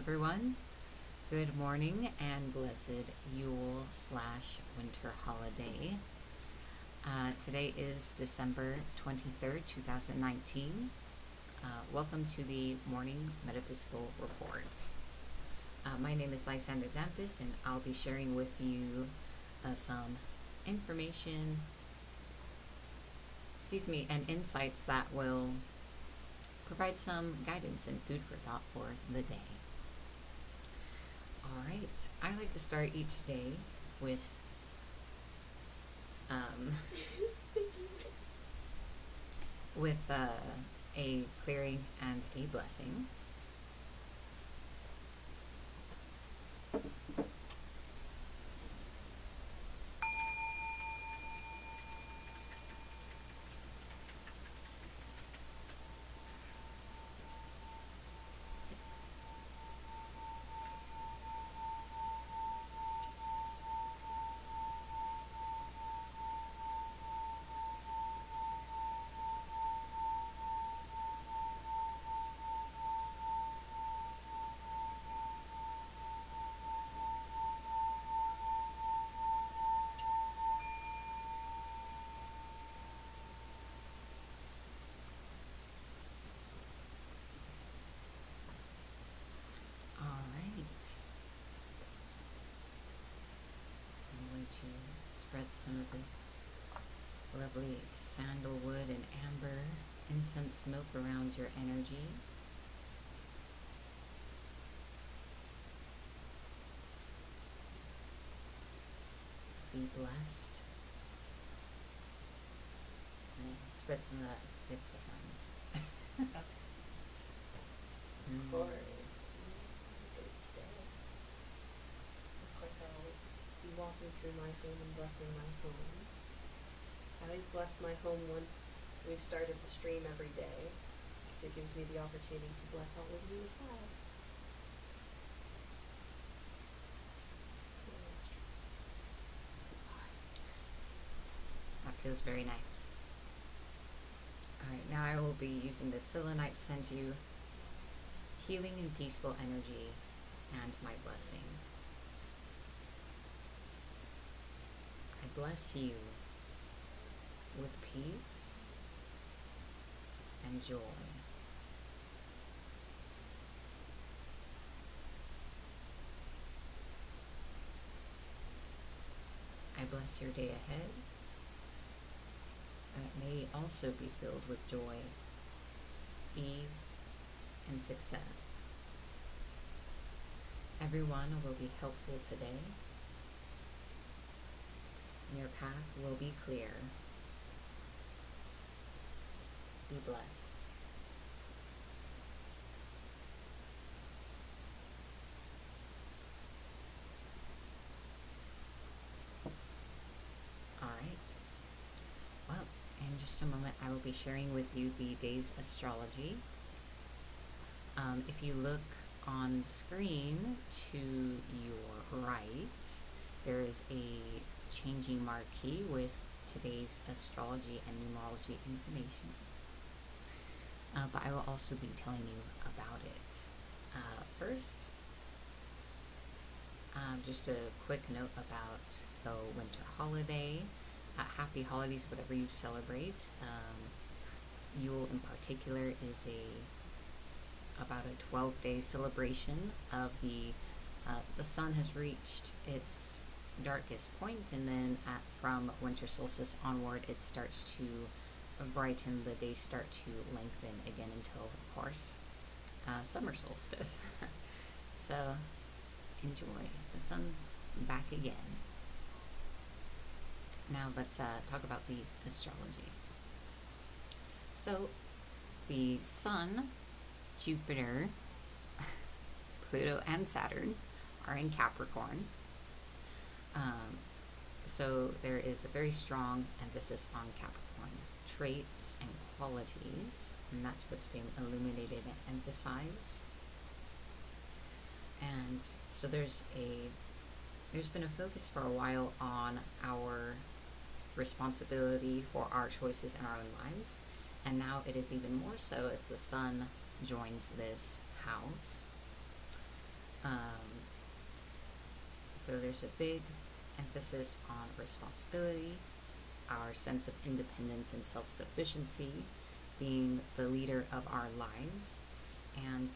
everyone. Good morning and blessed Yule/winter holiday. Today is December 23rd, 2019. Welcome to the Morning Metaphysical Report. My name is Lysander Xanthus, and I'll be sharing with you some information, and insights that will provide some guidance and food for thought for the day. All right, I like to start each day with a clearing and a blessing. To spread some of this lovely sandalwood and amber incense smoke around your energy. Be blessed. And spread some of that good stuff on. Of course. Good stay. Of course, I will be walking through my home and blessing my home. I always bless my home once we've started the stream every day, because it gives me the opportunity to bless all of you as well. That feels very nice. Alright, now I will be using the selenite to send you healing and peaceful energy and my blessing. I bless you with peace and joy. I bless your day ahead, and it may also be filled with joy, ease, and success. Everyone will be helpful today, and your path will be clear. Be blessed. All right. Well, in just a moment, I will be sharing with you the day's astrology. If you look on screen to your right, there is a changing marquee with today's astrology and numerology information. But I will also be telling you about it. First, just a quick note about the winter holiday. Happy holidays, whatever you celebrate. Yule in particular is about a 12-day celebration of the sun has reached its darkest point, and then from winter solstice onward it starts to brighten, the days start to lengthen again until, of course, summer solstice. So enjoy. The sun's back again. Now let's talk about the astrology. So the sun, Jupiter, Pluto, and Saturn are in Capricorn. So there is a very strong emphasis on Capricorn traits and qualities, and that's what's being illuminated and emphasized. And so there's been a focus for a while on our responsibility for our choices in our own lives, and now it is even more so as the sun joins this house. So there's a big emphasis on responsibility, our sense of independence and self-sufficiency, being the leader of our lives, and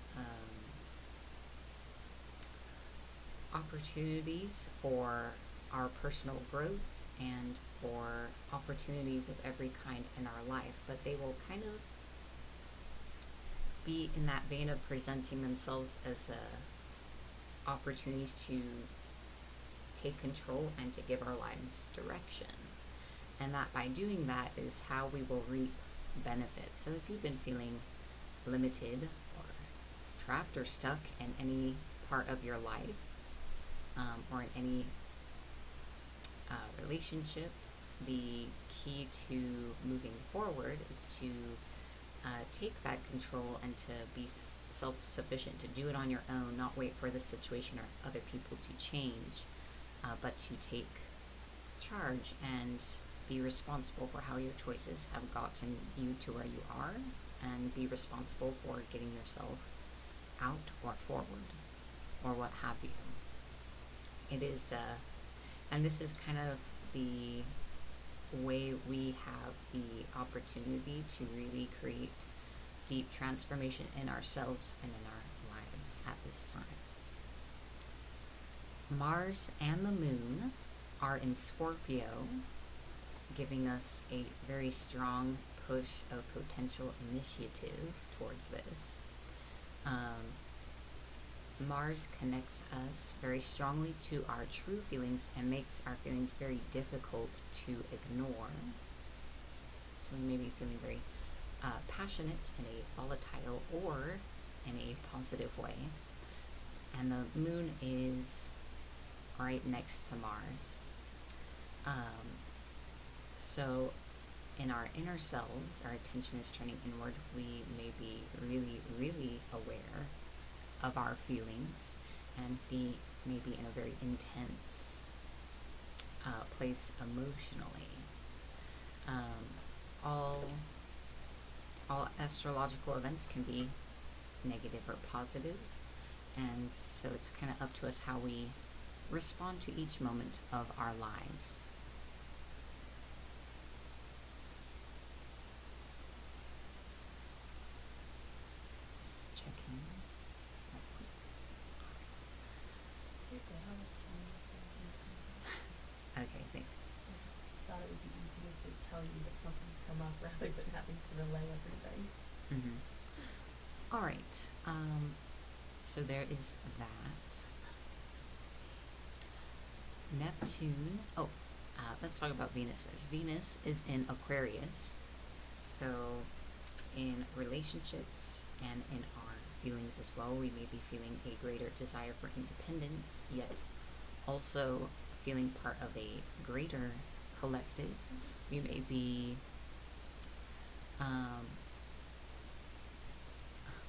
opportunities for our personal growth and for opportunities of every kind in our life. But they will kind of be in that vein of presenting themselves as opportunities to take control and to give our lives direction. And that by doing that is how we will reap benefits. So if you've been feeling limited or trapped or stuck in any part of your life, or in any relationship, the key to moving forward is to take that control and to be self-sufficient, to do it on your own, not wait for the situation or other people to change, but to take charge and be responsible for how your choices have gotten you to where you are, and be responsible for getting yourself out or forward or what have you. It is, and this is kind of the way we have the opportunity to really create deep transformation in ourselves and in our lives at this time. Mars and the Moon are in Scorpio, giving us a very strong push of potential initiative towards this. Mars connects us very strongly to our true feelings and makes our feelings very difficult to ignore. So we may be feeling very passionate in a volatile or in a positive way. And the Moon is right next to Mars. So in our inner selves, our attention is turning inward. We may be really, really aware of our feelings and be maybe in a very intense place emotionally. All astrological events can be negative or positive, and so it's kind of up to us how we respond to each moment of our lives. Just checking. Okay, thanks. I just thought it would be easier to tell you that something's come up rather than having to relay everything. Mm-hmm. All right. So there is that. Neptune. Let's talk about Venus first. Venus is in Aquarius. So in relationships and in our feelings as well, we may be feeling a greater desire for independence, yet also feeling part of a greater collective. We may be,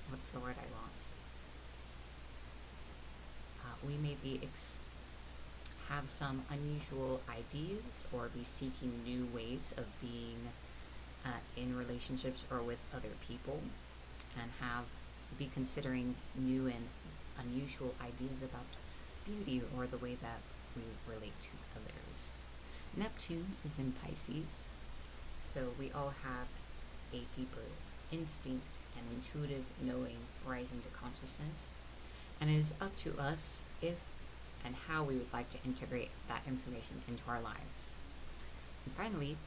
what's the word I want? We may be have some unusual ideas or be seeking new ways of being in relationships or with other people, and be considering new and unusual ideas about beauty or the way that we relate to others. Neptune is in Pisces, so we all have a deeper instinct and intuitive knowing rising to consciousness, and it is up to us if and how we would like to integrate that information into our lives. And finally,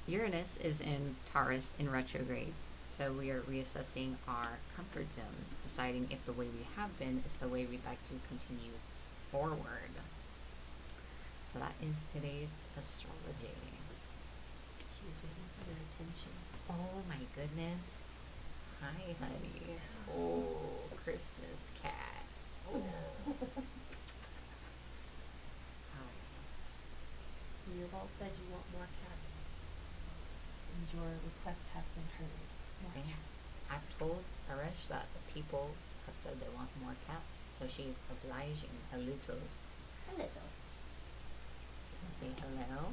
Uranus is in Taurus in retrograde, so we are reassessing our comfort zones, deciding if the way we have been is the way we'd like to continue forward. So that is today's astrology. She was waiting for your attention. Oh my goodness. Hi, honey. Oh, Christmas cat. Oh. Hi. You've all said you want more cats, and your requests have been heard. More cats. I've told Aresh that the people have said they want more cats, so she's obliging a little. A little. Say hello.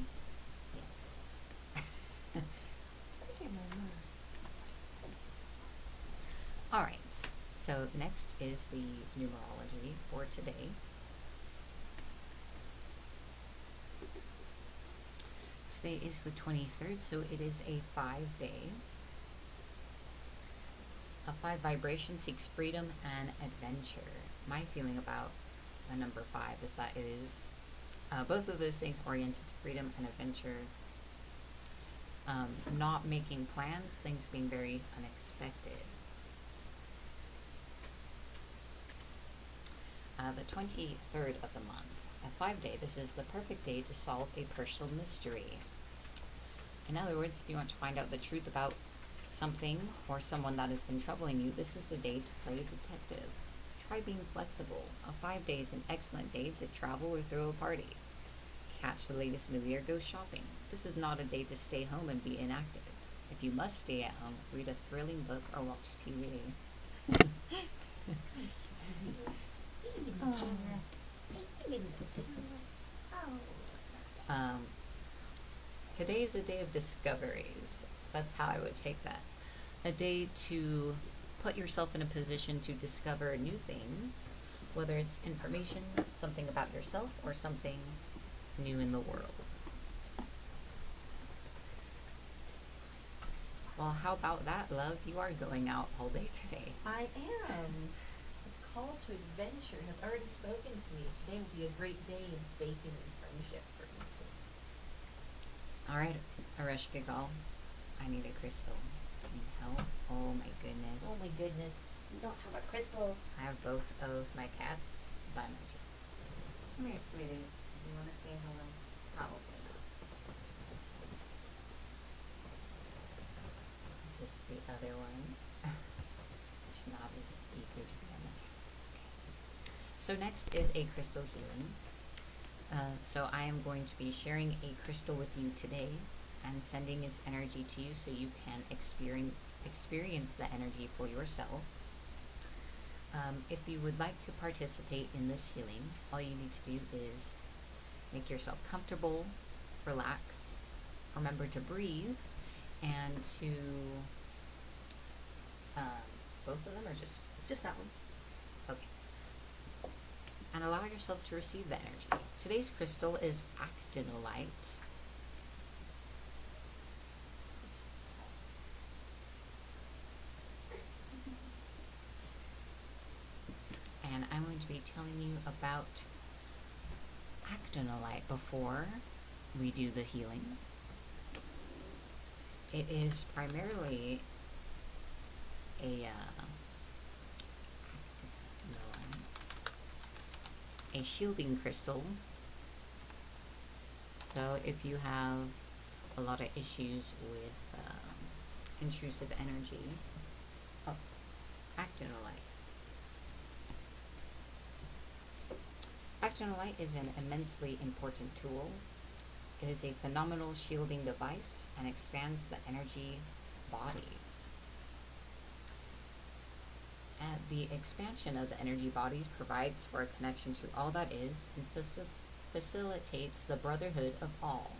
Yes. Okay, Mama. All right. So next is the numerology for today. Today is the 23rd, so it is a 5-day. A 5 vibration seeks freedom and adventure. My feeling about the number 5 is that it is both of those things oriented to freedom and adventure. Not making plans, things being very unexpected. The 23rd of the month, a 5-day, this is the perfect day to solve a personal mystery. In other words, if you want to find out the truth about something or someone that has been troubling you, this is the day to play detective. Try being flexible. A 5-day is an excellent day to travel or throw a party. Catch the latest movie or go shopping. This is not a day to stay home and be inactive. If you must stay at home, read a thrilling book or watch TV. Today is a day of discoveries. That's how I would take that. A day to put yourself in a position to discover new things, whether it's information, something about yourself, or something new in the world. Well, how about that, love? You are going out all day today. I am. The call to adventure has already spoken to me. Today will be a great day of bacon and friendship for me. All right, Aresh Gagal, I need a crystal. Can you help? Oh my goodness. Oh my goodness. We don't have a crystal. I have both of my cats by magic. Come here, sweetie. You want to say hello? Probably not. Is this the other one? She's not as eager to be on the cat. It's okay. So next is a crystal healing. So I am going to be sharing a crystal with you today and sending its energy to you so you can experience the energy for yourself. If you would like to participate in this healing, all you need to do is make yourself comfortable, relax, remember to breathe, and to both of them, or just that one. okay. And allow yourself to receive the energy. Today's crystal is actinolite. And I'm going to be telling you about actinolite before we do the healing. It is primarily a shielding crystal. So if you have a lot of issues with intrusive energy, actinolite. Actinolite is an immensely important tool. It is a phenomenal shielding device and expands the energy bodies. The expansion of the energy bodies provides for a connection to all that is and facilitates the brotherhood of all.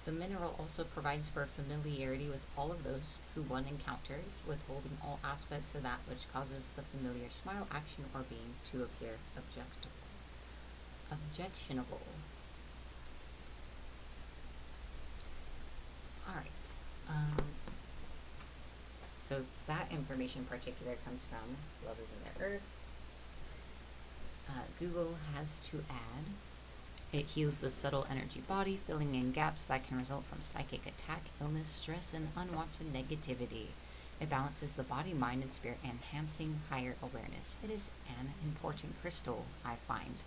The mineral also provides for familiarity with all of those who one encounters, withholding all aspects of that which causes the familiar smile, action, or being to appear objectionable. Alright. So that information in particular comes from Love is in the Earth. Google has to add, it heals the subtle energy body, filling in gaps that can result from psychic attack, illness, stress, and unwanted negativity. It balances the body, mind, and spirit, enhancing higher awareness. It is an important crystal, I find.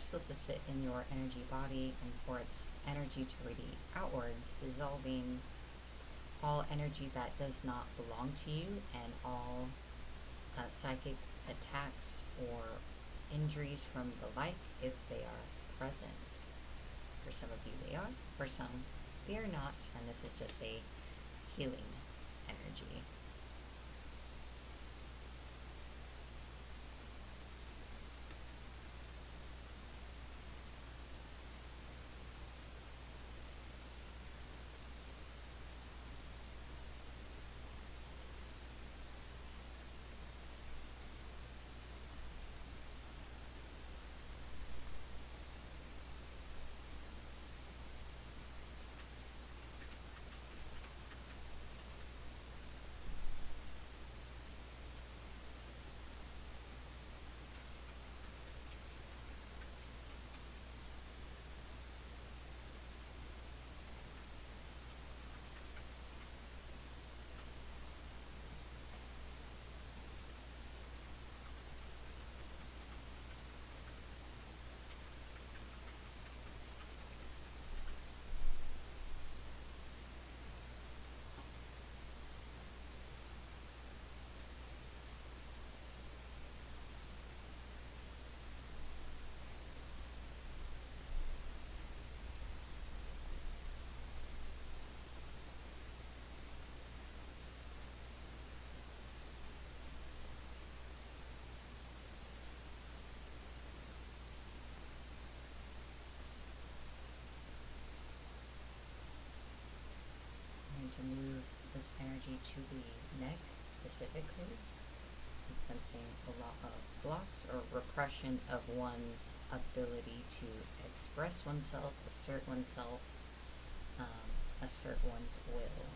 crystal to sit in your energy body and for its energy to radiate outwards, dissolving all energy that does not belong to you and all psychic attacks or injuries from the like if they are present. For some of you they are, for some they are not, and this is just a healing energy. To move this energy to the neck specifically, and sensing a lot of blocks or repression of one's ability to express oneself, assert oneself, assert one's will.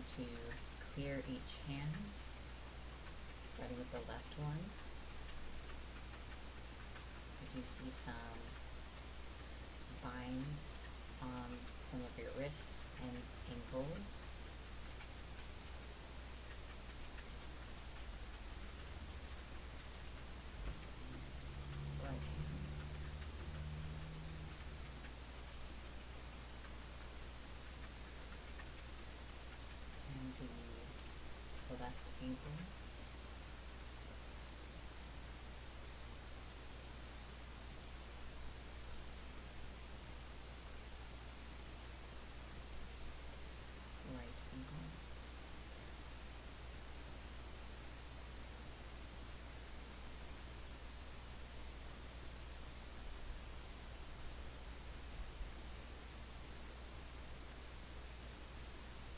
To clear each hand, starting with the left one. I do see some binds on some of your wrists and ankles. Right hand. And the left ankle. Right ankle.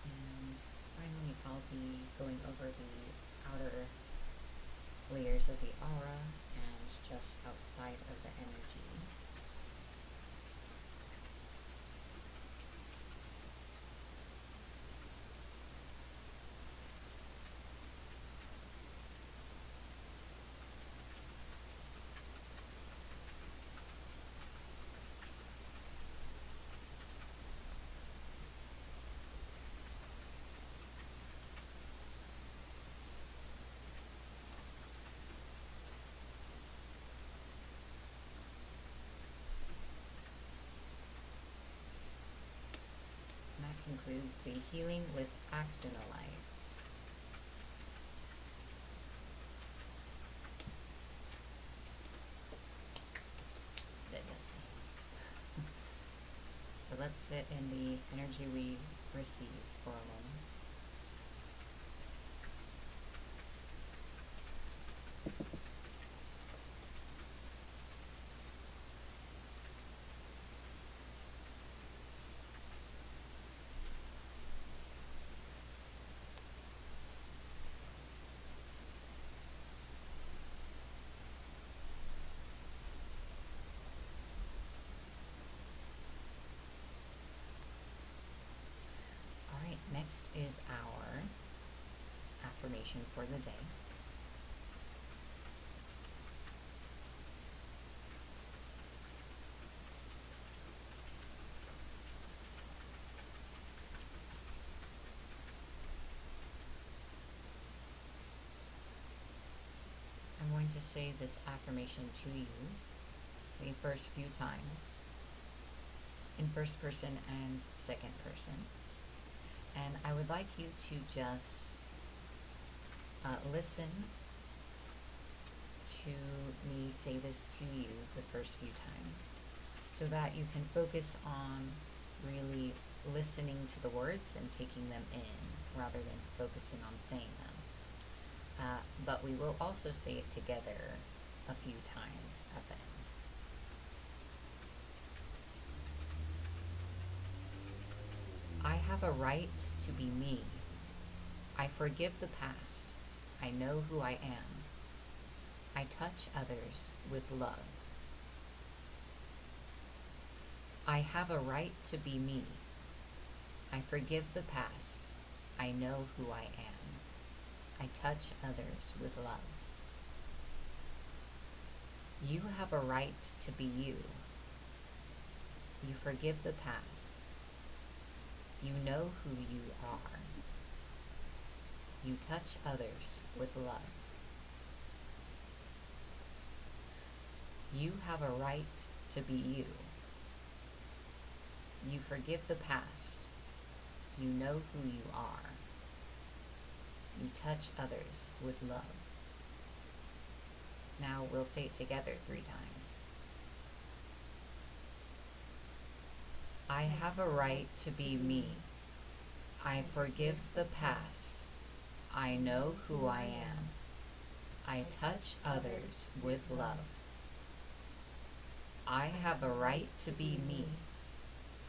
And finally, I'll be going over the outer layers of the aura and just outside of the energy. is the Healing with Actinolite. It's a bit dusty. So let's sit in the energy we received for a moment. Alright, next is our affirmation for the day. I'm going to say this affirmation to you the first few times in first person and second person. And I would like you to just listen to me say this to you the first few times so that you can focus on really listening to the words and taking them in rather than focusing on saying them. But we will also say it together a few times at the end. I have a right to be me. I forgive the past. I know who I am. I touch others with love. I have a right to be me. I forgive the past. I know who I am. I touch others with love. You have a right to be you. You forgive the past. You know who you are. You touch others with love. You have a right to be you. You forgive the past. You know who you are. You touch others with love. Now we'll say it together 3 times. I have a right to be me. I forgive the past. I know who I am. I touch others with love. I have a right to be me.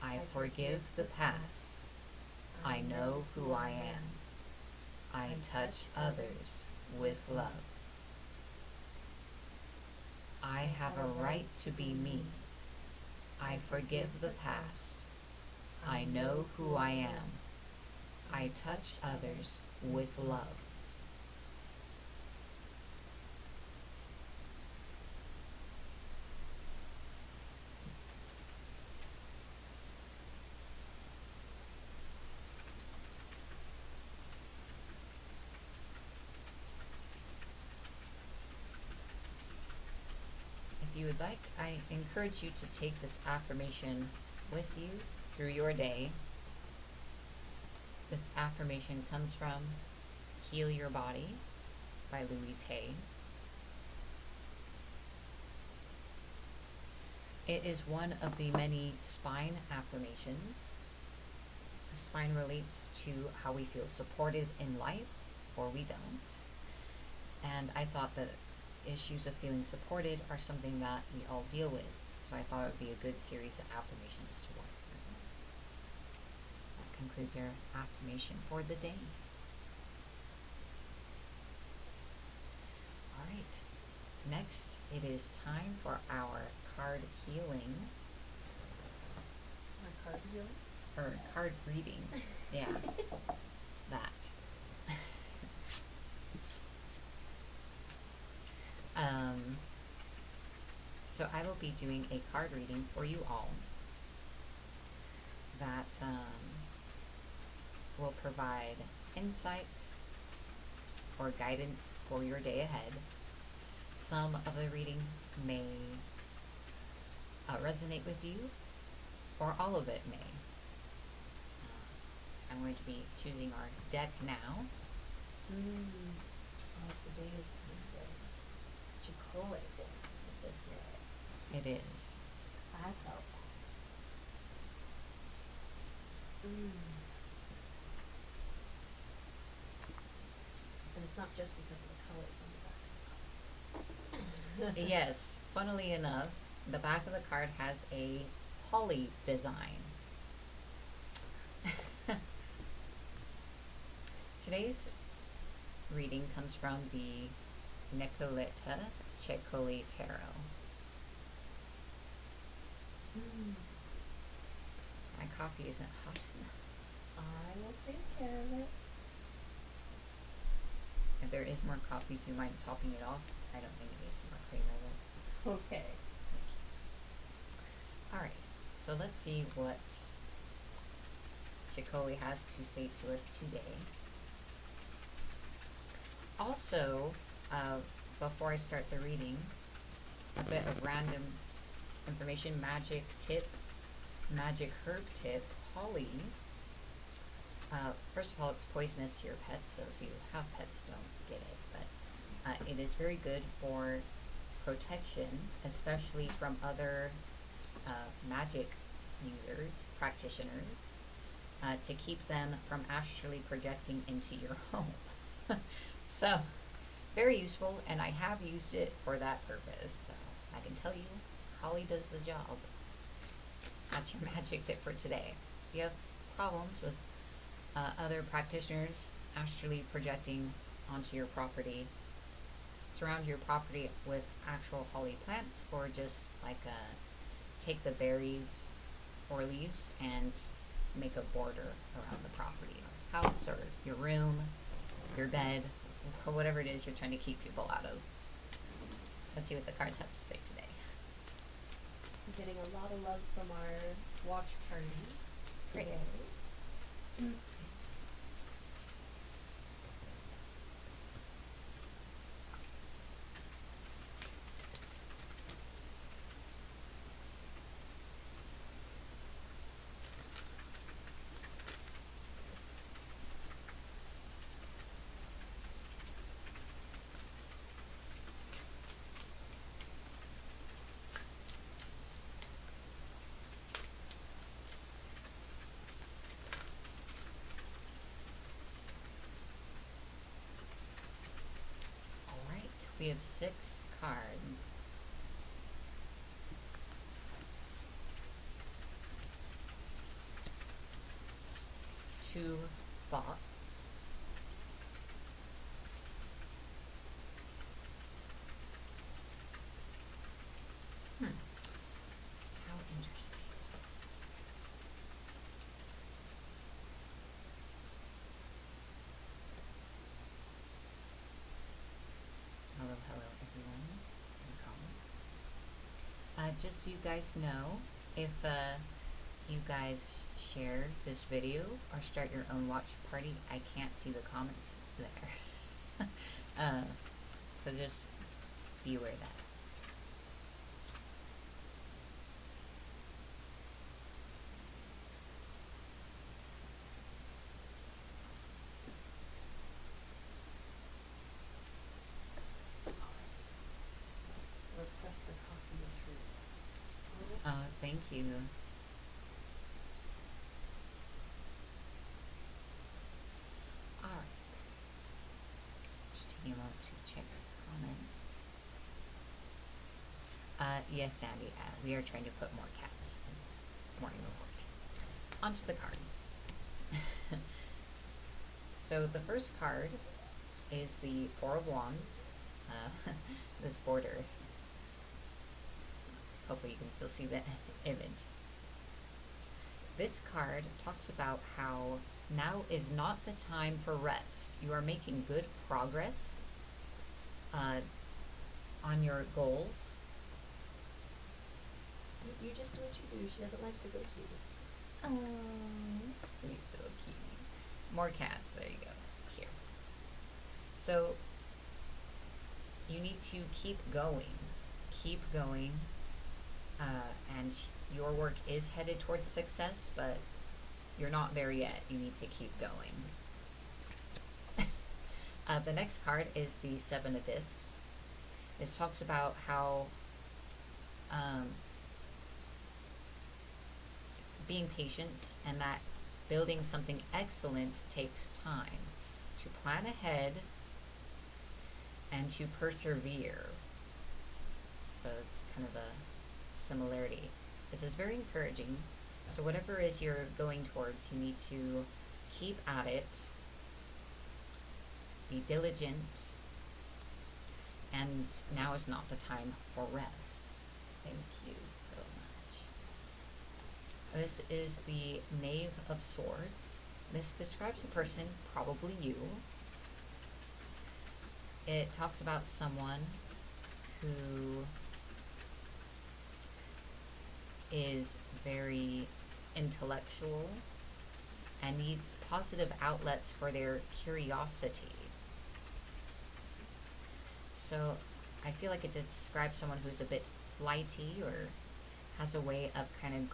I forgive the past. I know who I am. I touch others with love. I have a right to be me. I forgive the past. I know who I am. I touch others with love. If you would like, I encourage you to take this affirmation with you through your day. This affirmation comes from Heal Your Body by Louise Hay. It is one of the many spine affirmations. The spine relates to how we feel supported in life, or we don't. And I thought that issues of feeling supported are something that we all deal with. So I thought it would be a good series of affirmations to work through. That concludes our affirmation for the day. All right. Next, it is time for our card healing. Our card healing? Or card reading. Yeah. That. So I will be doing a card reading for you all that will provide insight or guidance for your day ahead. Some of the reading may resonate with you, or all of it may. I'm going to be choosing our deck now. Oh, today is a Chicory day. It's a day. It is. I felt that. And it's not just because of the colors on the back. Yes, funnily enough, the back of the card has a holly design. Today's reading comes from the Nicoletta Cecoli Tarot. My coffee isn't hot enough. I will take care of it. If there is more coffee, do you mind topping it off? I don't think it needs more creamer though. Okay. Alright, so let's see what Cecoli has to say to us today. Also, before I start the reading, a bit of random information, magic herb tip, holly. First of all, it's poisonous to your pets, so if you have pets, don't get it, but it is very good for protection, especially from other magic users, practitioners, to keep them from astrally projecting into your home. So, very useful, and I have used it for that purpose, so I can tell you, holly does the job. That's your magic tip for today. If you have problems with other practitioners astrally projecting onto your property, surround your property with actual holly plants, or just like take the berries or leaves and make a border around the property or house or your room, your bed, or whatever it is you're trying to keep people out of. Let's see what the cards have to say today. I'm getting a lot of love from our watch party today. Great. Alright, we have 6 cards. Two thoughts. How interesting. Hello, everyone. Just so you guys know, if you guys share this video or start your own watch party, I can't see the comments there. So just be aware of that. Request for coffee is rude. Thank you. Alright. Just taking a moment to check comments. Yes, Sandy, we are trying to put more cats in Morning Report. Onto the cards. So the first card is the Four of Wands. This border is, hopefully you can still see the image. This card talks about how now is not the time for rest. You are making good progress on your goals. You just do what you do. She doesn't like to go to you. Oh, sweet little kitty. More cats. There you go. Here. So, you need to keep going. Keep going. And your work is headed towards success, but you're not there yet. You need to keep going. The next card is the Seven of Discs. This talks about how being patient and that building something excellent takes time. To plan ahead and to persevere. So it's kind of a similarity. This is very encouraging. So whatever it is you're going towards, you need to keep at it, be diligent, and now is not the time for rest. Thank you so much. This is the Knave of Swords. This describes a person, probably you. It talks about someone who is very intellectual and needs positive outlets for their curiosity. So I feel like it describes someone who's a bit flighty or has a way of kind of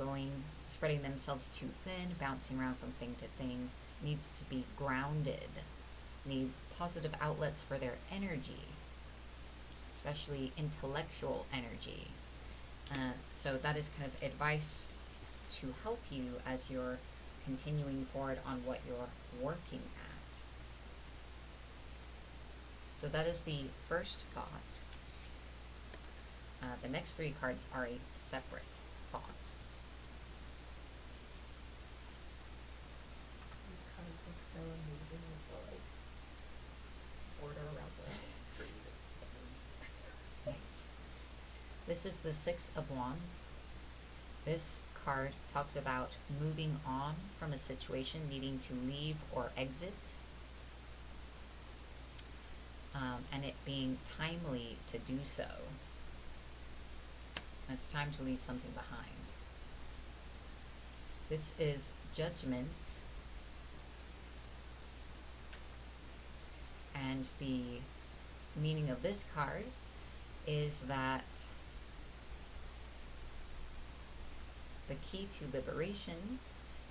spreading themselves too thin, bouncing around from thing to thing, needs to be grounded, needs positive outlets for their energy, especially intellectual energy. So that is kind of advice to help you as you're continuing forward on what you're working at. So that is the first thought. The next three cards are a separate thought. These cards look so amazing with the like border around the screen. It's Nice. This is the Six of Wands. This card talks about moving on from a situation, needing to leave or exit, and it being timely to do so. It's time to leave something behind. This is Judgment, and the meaning of this card is that the key to liberation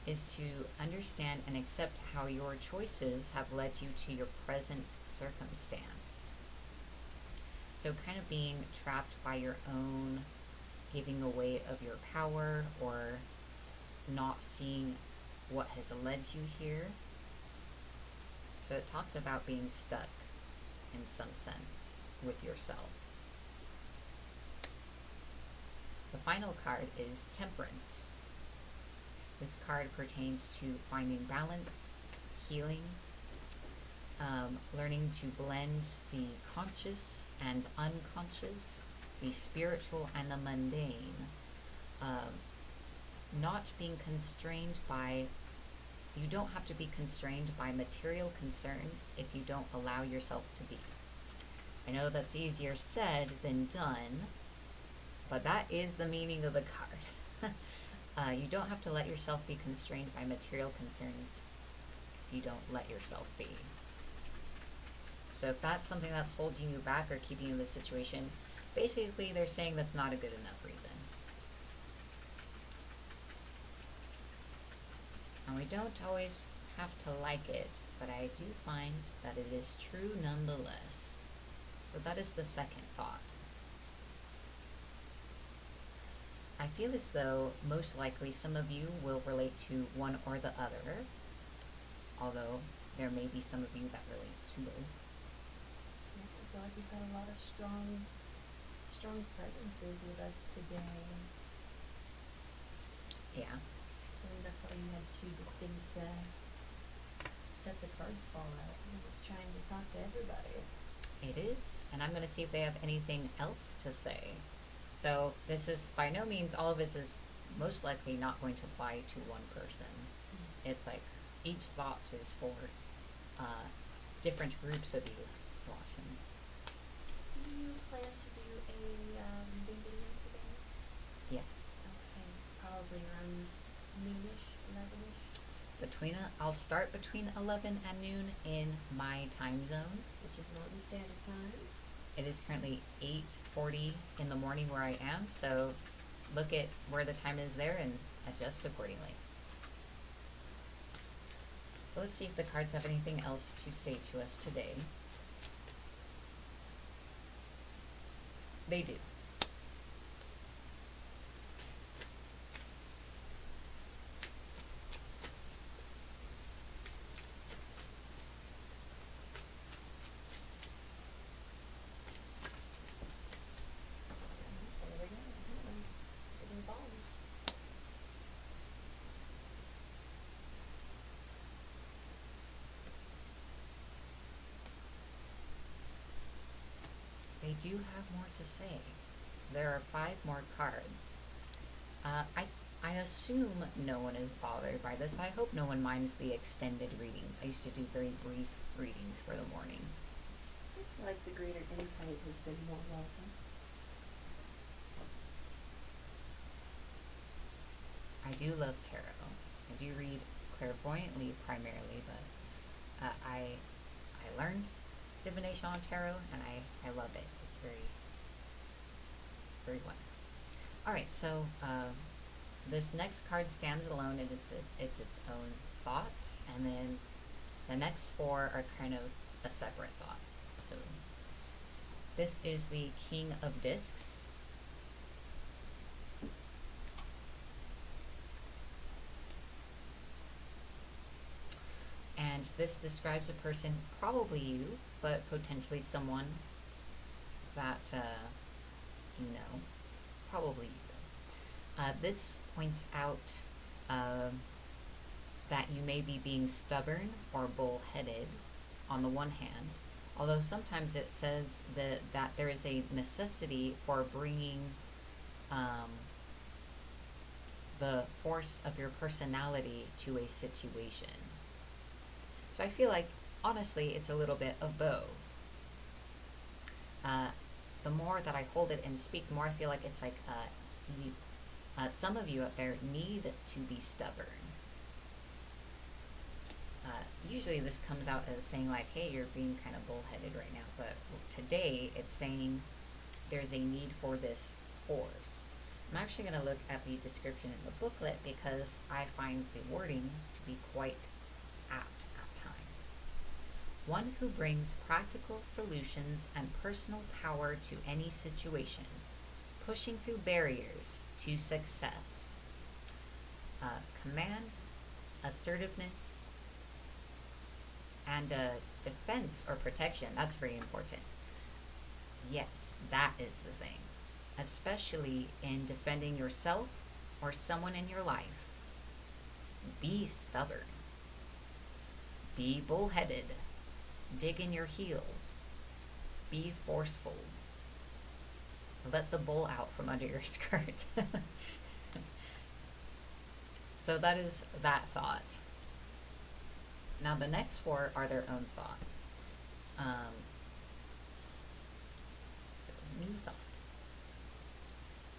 is to understand and accept how your choices have led you to your present circumstance. So kind of being trapped by your own giving away of your power or not seeing what has led you here. So it talks about being stuck in some sense with yourself. The final card is Temperance. This card pertains to finding balance, healing, learning to blend the conscious and unconscious, the spiritual and the mundane, not being constrained by, you don't have to be constrained by material concerns if you don't allow yourself to be. I know that's easier said than done, but that is the meaning of the card. You don't have to let yourself be constrained by material concerns if you don't let yourself be. So if that's something that's holding you back or keeping you in this situation, basically they're saying that's not a good enough reason. And we don't always have to like it, but I do find that it is true nonetheless. So that is the second thought. I feel as though most likely some of you will relate to one or the other, although there may be some of you that relate to both. I feel like we've got a lot of strong presences with us today. Yeah. I think that's why you had two distinct sets of cards fall out. I think it's trying to talk to everybody. It is, and I'm going to see if they have anything else to say. So this is, by no means, all of this is most likely not going to apply to one person. It's like each thought is for different groups of you watching. Do you plan to do a reading video today? Yes. Okay, probably around noonish, 11ish, I'll start between 11 and noon in my time zone. which is Mountain Standard Time. It is currently 8:40 in the morning where I am, so look at where the time is there and adjust accordingly. So let's see if the cards have anything else to say to us today. They do. There we go. Getting bombed. They do have more to say. So there are 5 more cards. I assume no one is bothered by this, but I hope no one minds the extended readings. I used to do very brief readings for the morning. I feel like the greater insight has been more welcome. I do love tarot. I do read clairvoyantly primarily, but I learned divination on tarot, and I love it. It's very, very wonderful. All right, so this next card stands alone, and it's its own thought, and then the next 4 are kind of a separate thought. So this is the King of Discs. And this describes a person, probably you, but potentially someone that you know, probably you. This points out that you may be being stubborn or bullheaded on the one hand, although sometimes it says that there is a necessity for bringing the force of your personality to a situation. So I feel like, honestly, it's a little bit of both. The more that I hold it and speak, the more I feel like it's like some of you out there need to be stubborn. Usually this comes out as saying like, hey, you're being kind of bullheaded right now, but today it's saying there's a need for this force. I'm actually going to look at the description in the booklet because I find the wording to be quite apt at times. One who brings practical solutions and personal power to any situation, pushing through barriers to success. Command, assertiveness, and defense or protection. That's very important. Yes, that is the thing. Especially in defending yourself or someone in your life. Be stubborn. Be bullheaded. Dig in your heels. Be forceful. Let the bull out from under your skirt. So that is that thought. Now the next 4 are their own thought. So new thought.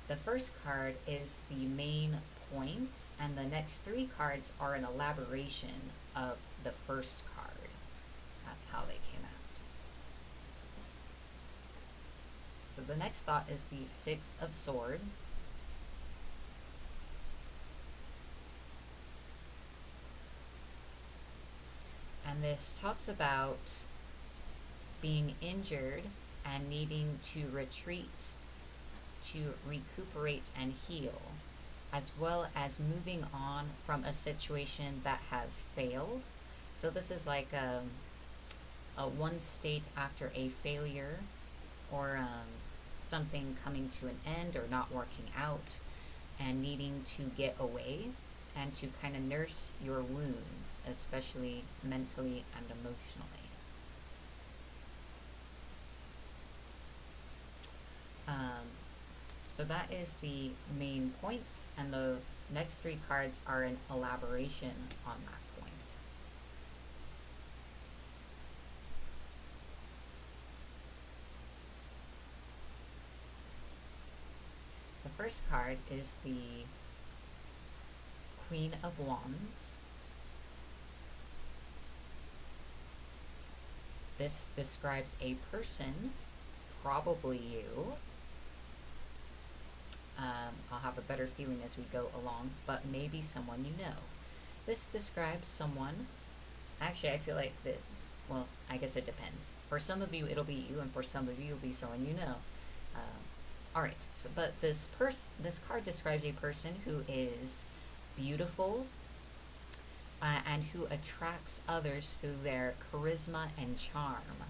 The first card is the main point, and the next 3 cards are an elaboration of the first card. That's how they came out. So the next thought is the 6 of Swords. And this talks about being injured and needing to retreat to recuperate and heal, as well as moving on from a situation that has failed. So this is like a one state after a failure, or something coming to an end or not working out, and needing to get away and to kind of nurse your wounds, especially mentally and emotionally. So that is the main point, and the next 3 cards are an elaboration on that point. The first card is the Queen of Wands. This describes a person, probably you. I'll have a better feeling as we go along, but maybe someone you know. This describes someone Actually, I feel like that, well, I guess it depends. For some of you, it'll be you, and for some of you, it'll be someone you know. All right, so, but this card describes a person who is beautiful, and who attracts others through their charisma and charm.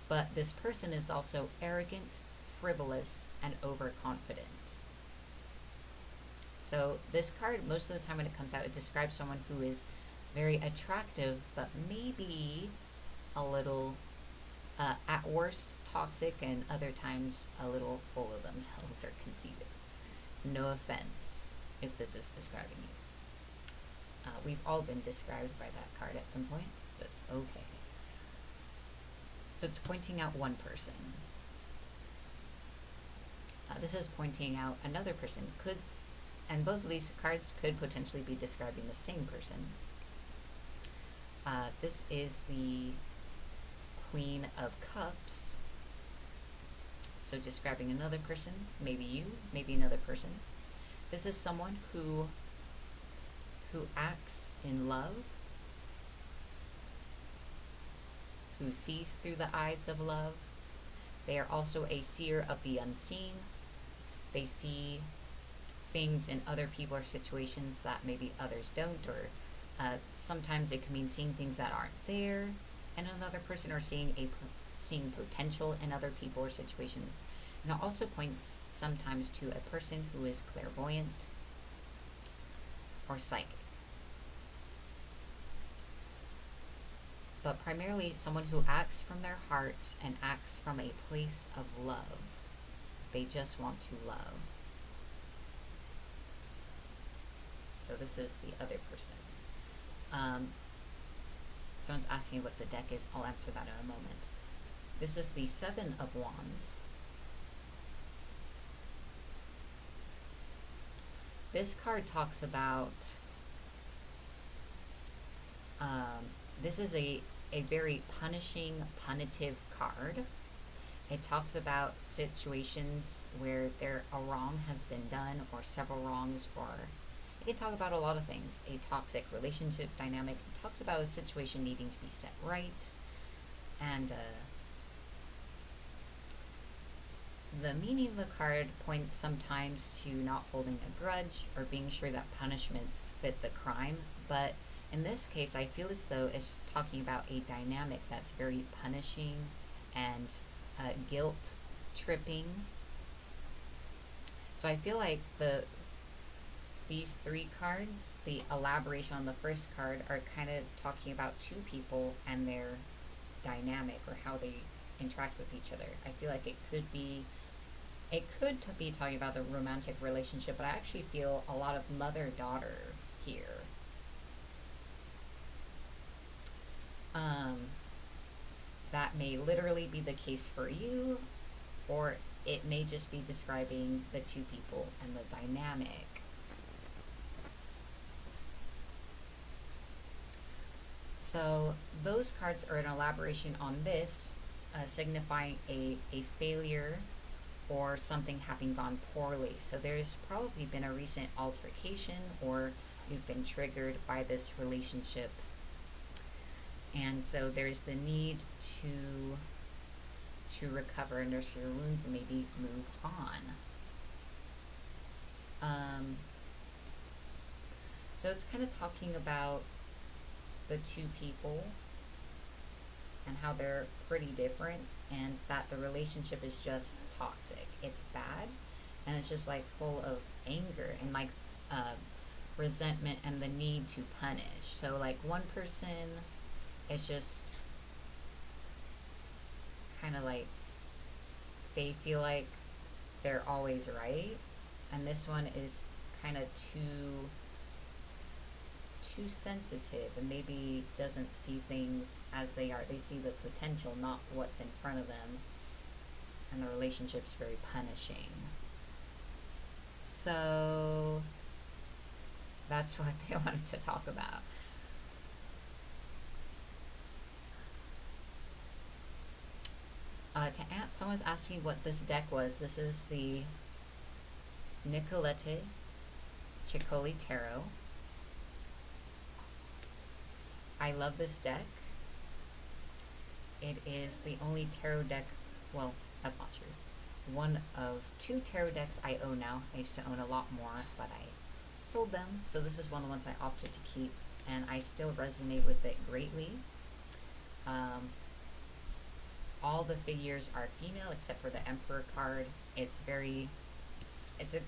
But this person is also arrogant, frivolous, and overconfident. So this card, most of the time when it comes out, it describes someone who is very attractive, but maybe a little, at worst, toxic, and other times a little full of themselves or conceited. No offense if this is describing you. We've all been described by that card at some point, so it's okay. So it's pointing out one person. This is pointing out another person. And both of these cards could potentially be describing the same person. This is the Queen of Cups. So describing another person, maybe you, maybe another person. This is someone who acts in love, who sees through the eyes of love. They are also a seer of the unseen. They see things in other people or situations that maybe others don't, or sometimes it can mean seeing things that aren't there in another person, or seeing potential in other people or situations. And it also points sometimes to a person who is clairvoyant or psychic. But primarily someone who acts from their hearts and acts from a place of love. They just want to love. So this is the other person. Someone's asking what the deck is. I'll answer that in a moment. This is the Seven of Wands. This card talks about, this is a very punishing, punitive card. It talks about situations where a wrong has been done, or several wrongs, or it can talk about a lot of things. A toxic relationship dynamic. It talks about a situation needing to be set right. And the meaning of the card points sometimes to not holding a grudge or being sure that punishments fit the crime. But in this case, I feel as though it's talking about a dynamic that's very punishing and guilt tripping. So I feel like these three cards, the elaboration on the first card, are kind of talking about two people and their dynamic, or how they interact with each other. I feel like it could be talking about the romantic relationship, but I actually feel a lot of mother-daughter here. That may literally be the case for you, or it may just be describing the two people and the dynamic. So those cards are an elaboration on this, signifying a failure or something having gone poorly. So there's probably been a recent altercation, or you've been triggered by this relationship. And so there's the need to recover and nurse your wounds and maybe move on. So it's kind of talking about the two people and how they're pretty different, and that the relationship is just toxic. It's bad, and it's just like full of anger and like resentment and the need to punish. So like one person is just kind of like, they feel like they're always right, and this one is kind of too sensitive and maybe doesn't see things as they are. They see the potential, not what's in front of them, and the relationship's very punishing. So that's what they wanted to talk about. Someone's asking what this deck was. This is the Nicolette Ciccoli Tarot. I love this deck. It is the only tarot deck, well, that's not true. One of 2 tarot decks I own now. I used to own a lot more, but I sold them, so this is one of the ones I opted to keep, and I still resonate with it greatly. All the figures are female except for the Emperor card. It's a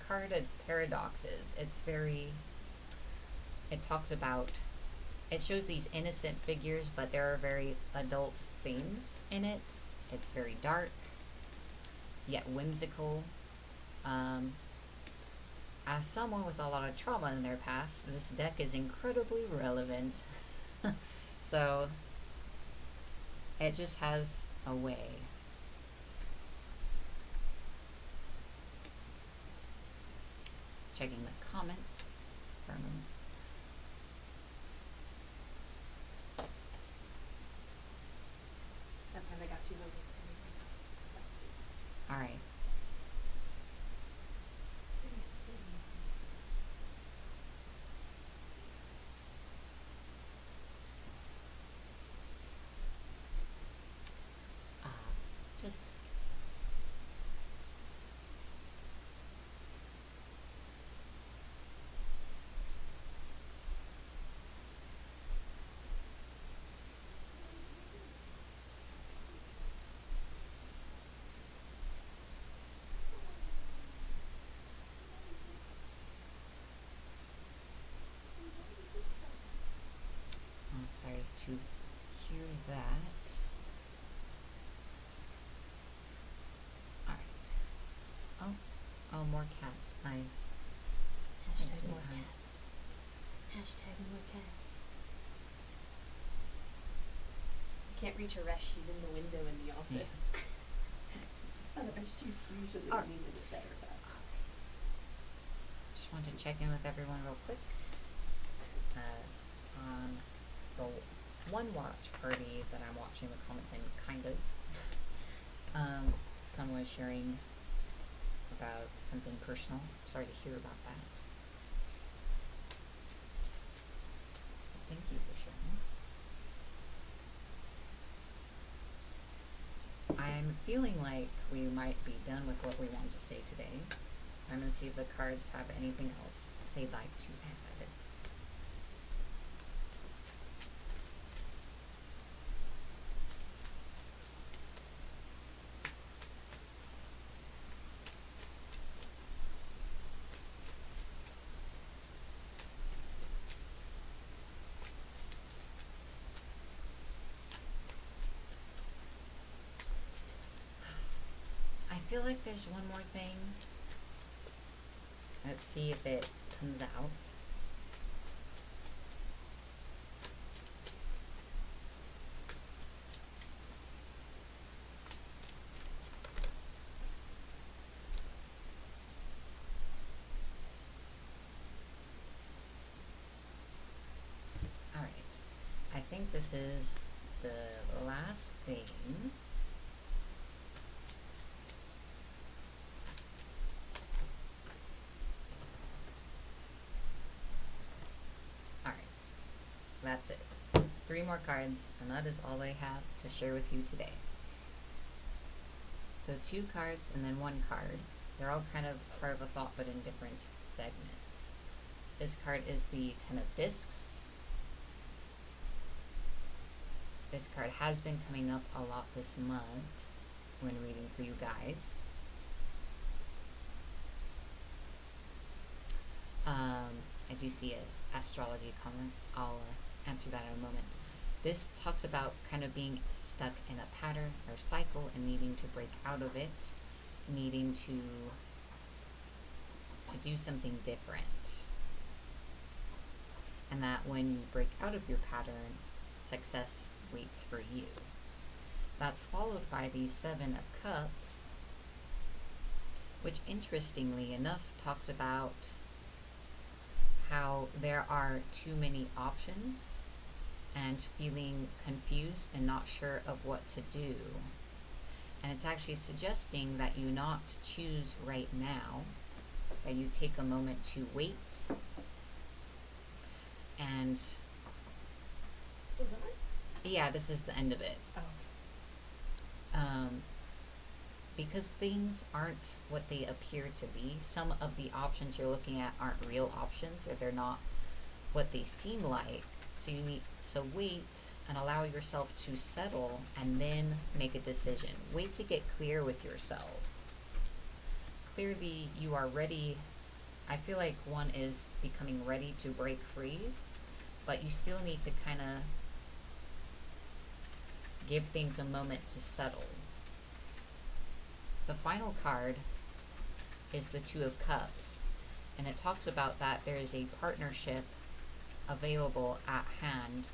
card of paradoxes. It talks about, it shows these innocent figures, but there are very adult themes in it. It's very dark, yet whimsical. As someone with a lot of trauma in their past, this deck is incredibly relevant. So, it just has a way. Checking the comments for a moment. That part I got too hungry, so Alright. Just a second. I'm sorry to hear that. Alright. Oh, more cats. Hashtag more cats. Hashtag more cats. I can't reach Aresh, she's in the window in the office. Otherwise she's usually a little better about it. Just want to check in with everyone real quick. On the one watch party that I'm watching the comments in, kind of. Someone was sharing about something personal. Sorry to hear about that. Thank you for sharing. I'm feeling like we might be done with what we wanted to say today. I'm going to see if the cards have anything else they'd like to add. I feel like there's one more thing. Let's see if it comes out. Alright. I think this is the last thing. That's it. 3 more cards, and that is all I have to share with you today. So 2 cards and then 1 card. They're all kind of part of a thought, but in different segments. This card is the 10 of Discs. This card has been coming up a lot this month when reading for you guys. I do see an astrology comment. I'll answer that in a moment. This talks about kind of being stuck in a pattern or cycle and needing to break out of it, needing to do something different. And that when you break out of your pattern, success waits for you. That's followed by the 7 of Cups, which interestingly enough talks about how there are too many options and feeling confused and not sure of what to do. And it's actually suggesting that you not choose right now, that you take a moment to wait and still going? Yeah, this is the end of it. Oh. Because things aren't what they appear to be. Some of the options you're looking at aren't real options, or they're not what they seem like. So you need to wait and allow yourself to settle and then make a decision. Wait to get clear with yourself. Clearly you are ready. I feel like one is becoming ready to break free, but you still need to kind of give things a moment to settle. The final card is the Two of Cups, and it talks about that there is a partnership available at hand.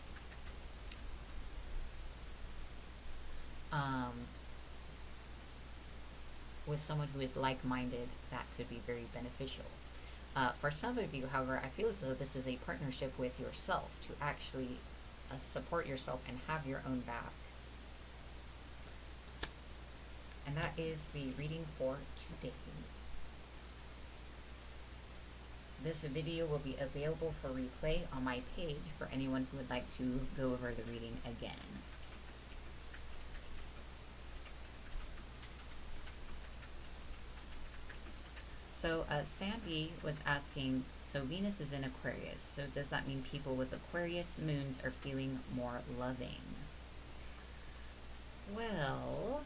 With someone who is like-minded, that could be very beneficial. For some of you, however, I feel as though this is a partnership with yourself to actually support yourself and have your own back. And that is the reading for today. This video will be available for replay on my page for anyone who would like to go over the reading again. So Sandy was asking, so Venus is in Aquarius, so does that mean people with Aquarius moons are feeling more loving? Well,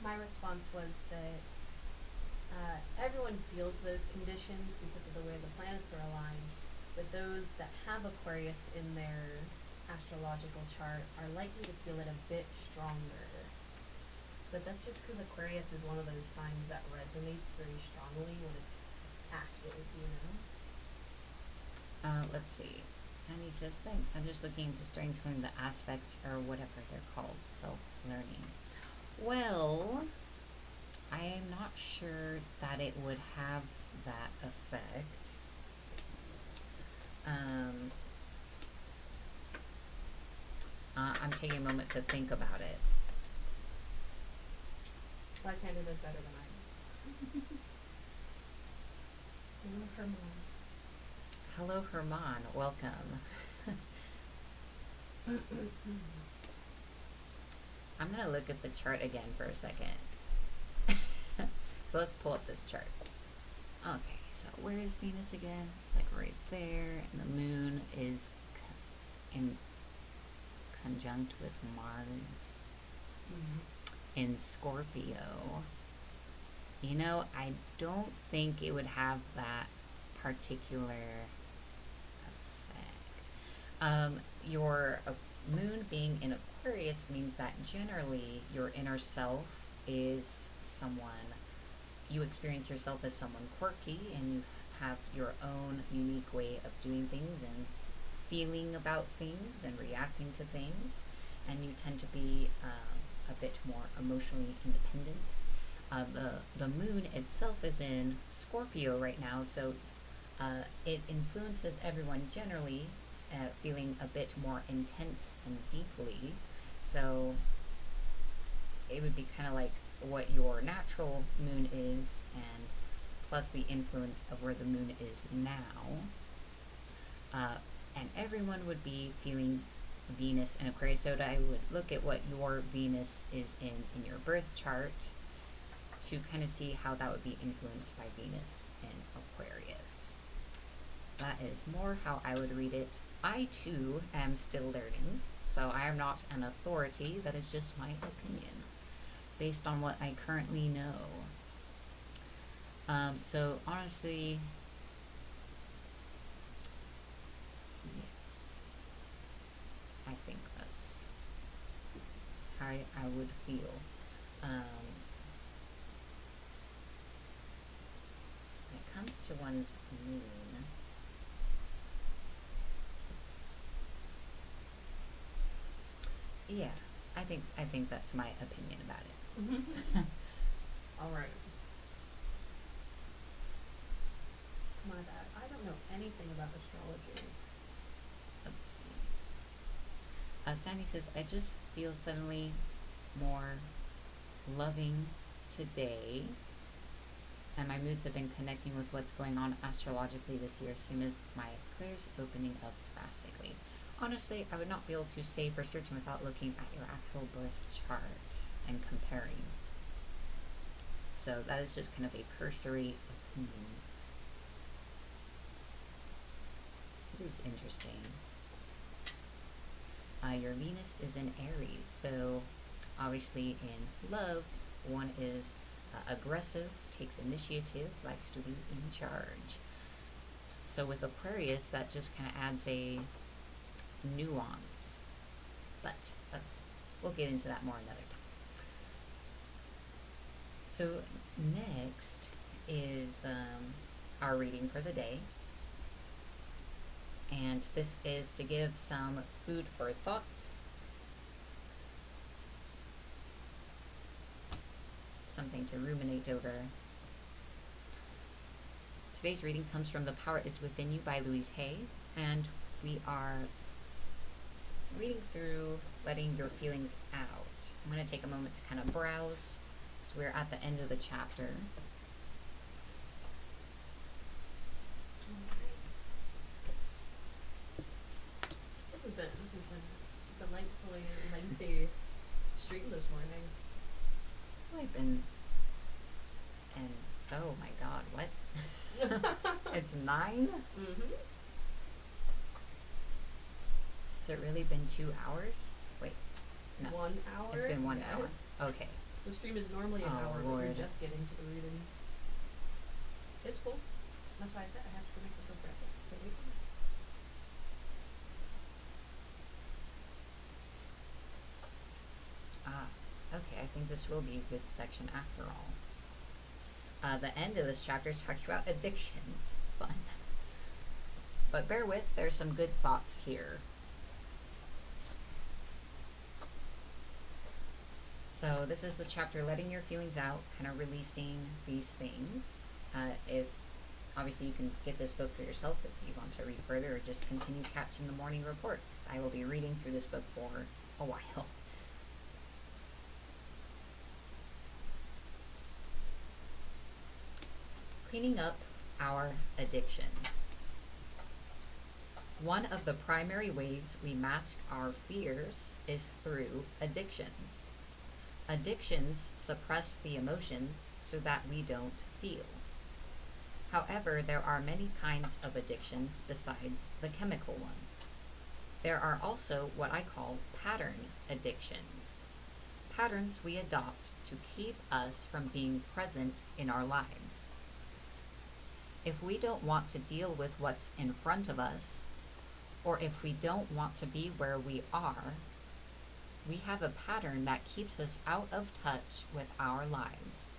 My response was that everyone feels those conditions because of the way the planets are aligned, but those that have Aquarius in their astrological chart are likely to feel it a bit stronger. But that's just because Aquarius is one of those signs that resonates very strongly when it's active, you know? Let's see. Sandy says, thanks. I'm just looking into starting to learn the aspects, or whatever they're called, self-learning. Well, I am not sure that it would have that effect. I'm taking a moment to think about it. Lysander does better than I do. Hello, Herman. Hello, Herman. Welcome. I'm going to look at the chart again for a second. So let's pull up this chart. Okay, so where is Venus again? It's like right there, and the moon is in conjunct with Mars in Scorpio. You know, I don't think it would have that particular effect. Your moon being in Aquarius means that generally your inner self is someone, you experience yourself as someone quirky, and you have your own unique way of doing things and feeling about things and reacting to things, and you tend to be a bit more emotionally independent. The moon itself is in Scorpio right now, so it influences everyone generally feeling a bit more intense and deeply. So it would be kind of like what your natural moon is, and plus the influence of where the moon is now. And everyone would be feeling Venus in Aquarius. So I would look at what your Venus is in your birth chart to kind of see how that would be influenced by Venus in Aquarius. That is more how I would read it. I too am still learning, so I am not an authority. That is just my opinion based on what I currently know. So honestly, yes, I think that's how I would feel. When it comes to one's moon, yeah, I think that's my opinion about it. All right. My bad. I don't know anything about astrology. Let's see. Sandy says, I just feel suddenly more loving today. And my moods have been connecting with what's going on astrologically this year, same as my career's opening up drastically. Honestly, I would not be able to say for certain without looking at your actual birth chart and comparing. So that is just kind of a cursory opinion. It is interesting. Your Venus is in Aries, so obviously in love, one is aggressive, takes initiative, likes to be in charge. So with Aquarius, that just kind of adds a nuance. But we'll get into that more another time. So next is our reading for the day. And this is to give some food for thought. Something to ruminate over. Today's reading comes from The Power Is Within You by Louise Hay, and we are reading through letting your feelings out. I'm going to take a moment to kind of browse, so we're at the end of the chapter. This has been delightfully lengthy stream this morning. It's only been, and oh my god, what? It's 9? Mm-hmm. Has it really been 2 hours? Wait, no. 1 hour? It's been 1 hour. Yes. Okay. The stream is normally an Oh, hour, but Lord. we're just getting to the reading. It's cool. That's why I said I have to make myself breakfast. Okay, I think this will be a good section after all. The end of this chapter is talking about addictions. Fun. But bear with, there's some good thoughts here. So this is the chapter letting your feelings out, kind of releasing these things. If obviously you can get this book for yourself if you want to read further, or just continue catching the morning report, 'cause I will be reading through this book for a while. Cleaning up our addictions. One of the primary ways we mask our fears is through addictions. Addictions suppress the emotions so that we don't feel. However, there are many kinds of addictions besides the chemical ones. There are also what I call pattern addictions. Patterns we adopt to keep us from being present in our lives. If we don't want to deal with what's in front of us, or if we don't want to be where we are, we have a pattern that keeps us out of touch with our lives.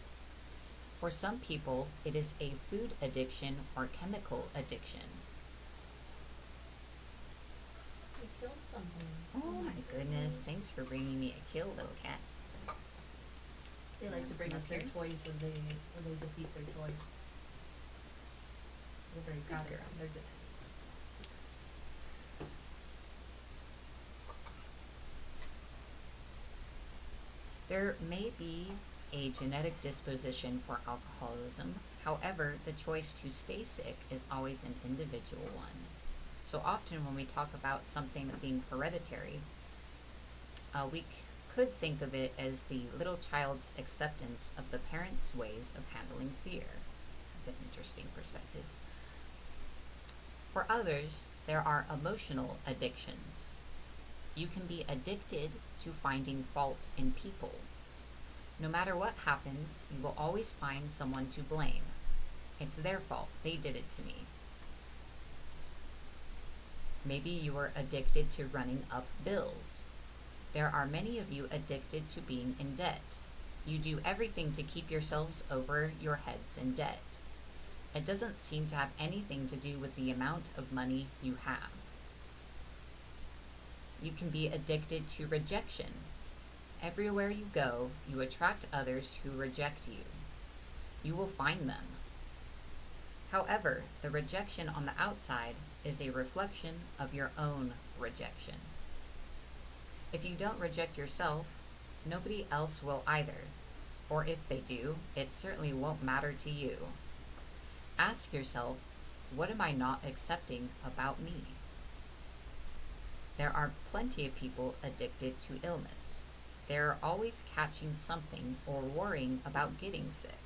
For some people, it is a food addiction or chemical addiction. I killed something. Oh my goodness, thanks for bringing me a kill, little cat. They like to bring us their Okay. toys when they defeat their toys. We're very proud of them. They're good. There may be a genetic disposition for alcoholism. However, the choice to stay sick is always an individual one. So often when we talk about something being hereditary, we could think of it as the little child's acceptance of the parents' ways of handling fear. That's an interesting perspective. For others, there are emotional addictions. You can be addicted to finding fault in people. No matter what happens, you will always find someone to blame. It's their fault. They did it to me. Maybe you are addicted to running up bills. There are many of you addicted to being in debt. You do everything to keep yourselves over your heads in debt. It doesn't seem to have anything to do with the amount of money you have. You can be addicted to rejection. Everywhere you go, you attract others who reject you. You will find them. However, the rejection on the outside is a reflection of your own rejection. If you don't reject yourself, nobody else will either. Or if they do, it certainly won't matter to you. Ask yourself, what am I not accepting about me? There are plenty of people addicted to illness. They're always catching something or worrying about getting sick.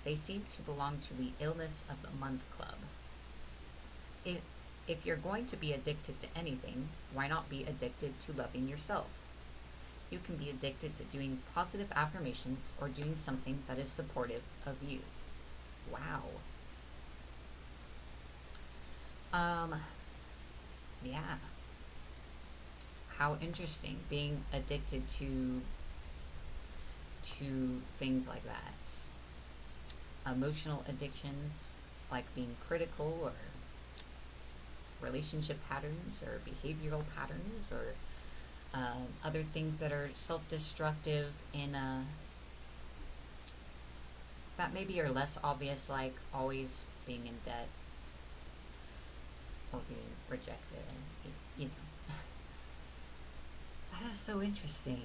They seem to belong to the illness of the month club. If, if you're going to be addicted to anything, why not be addicted to loving yourself? You can be addicted to doing positive affirmations or doing something that is supportive of you. Wow. Yeah. How interesting being addicted to things like that. Emotional addictions like being critical or relationship patterns or behavioral patterns or other things that are self-destructive in that maybe are less obvious, like always being in debt or being rejected. You know, that is so interesting.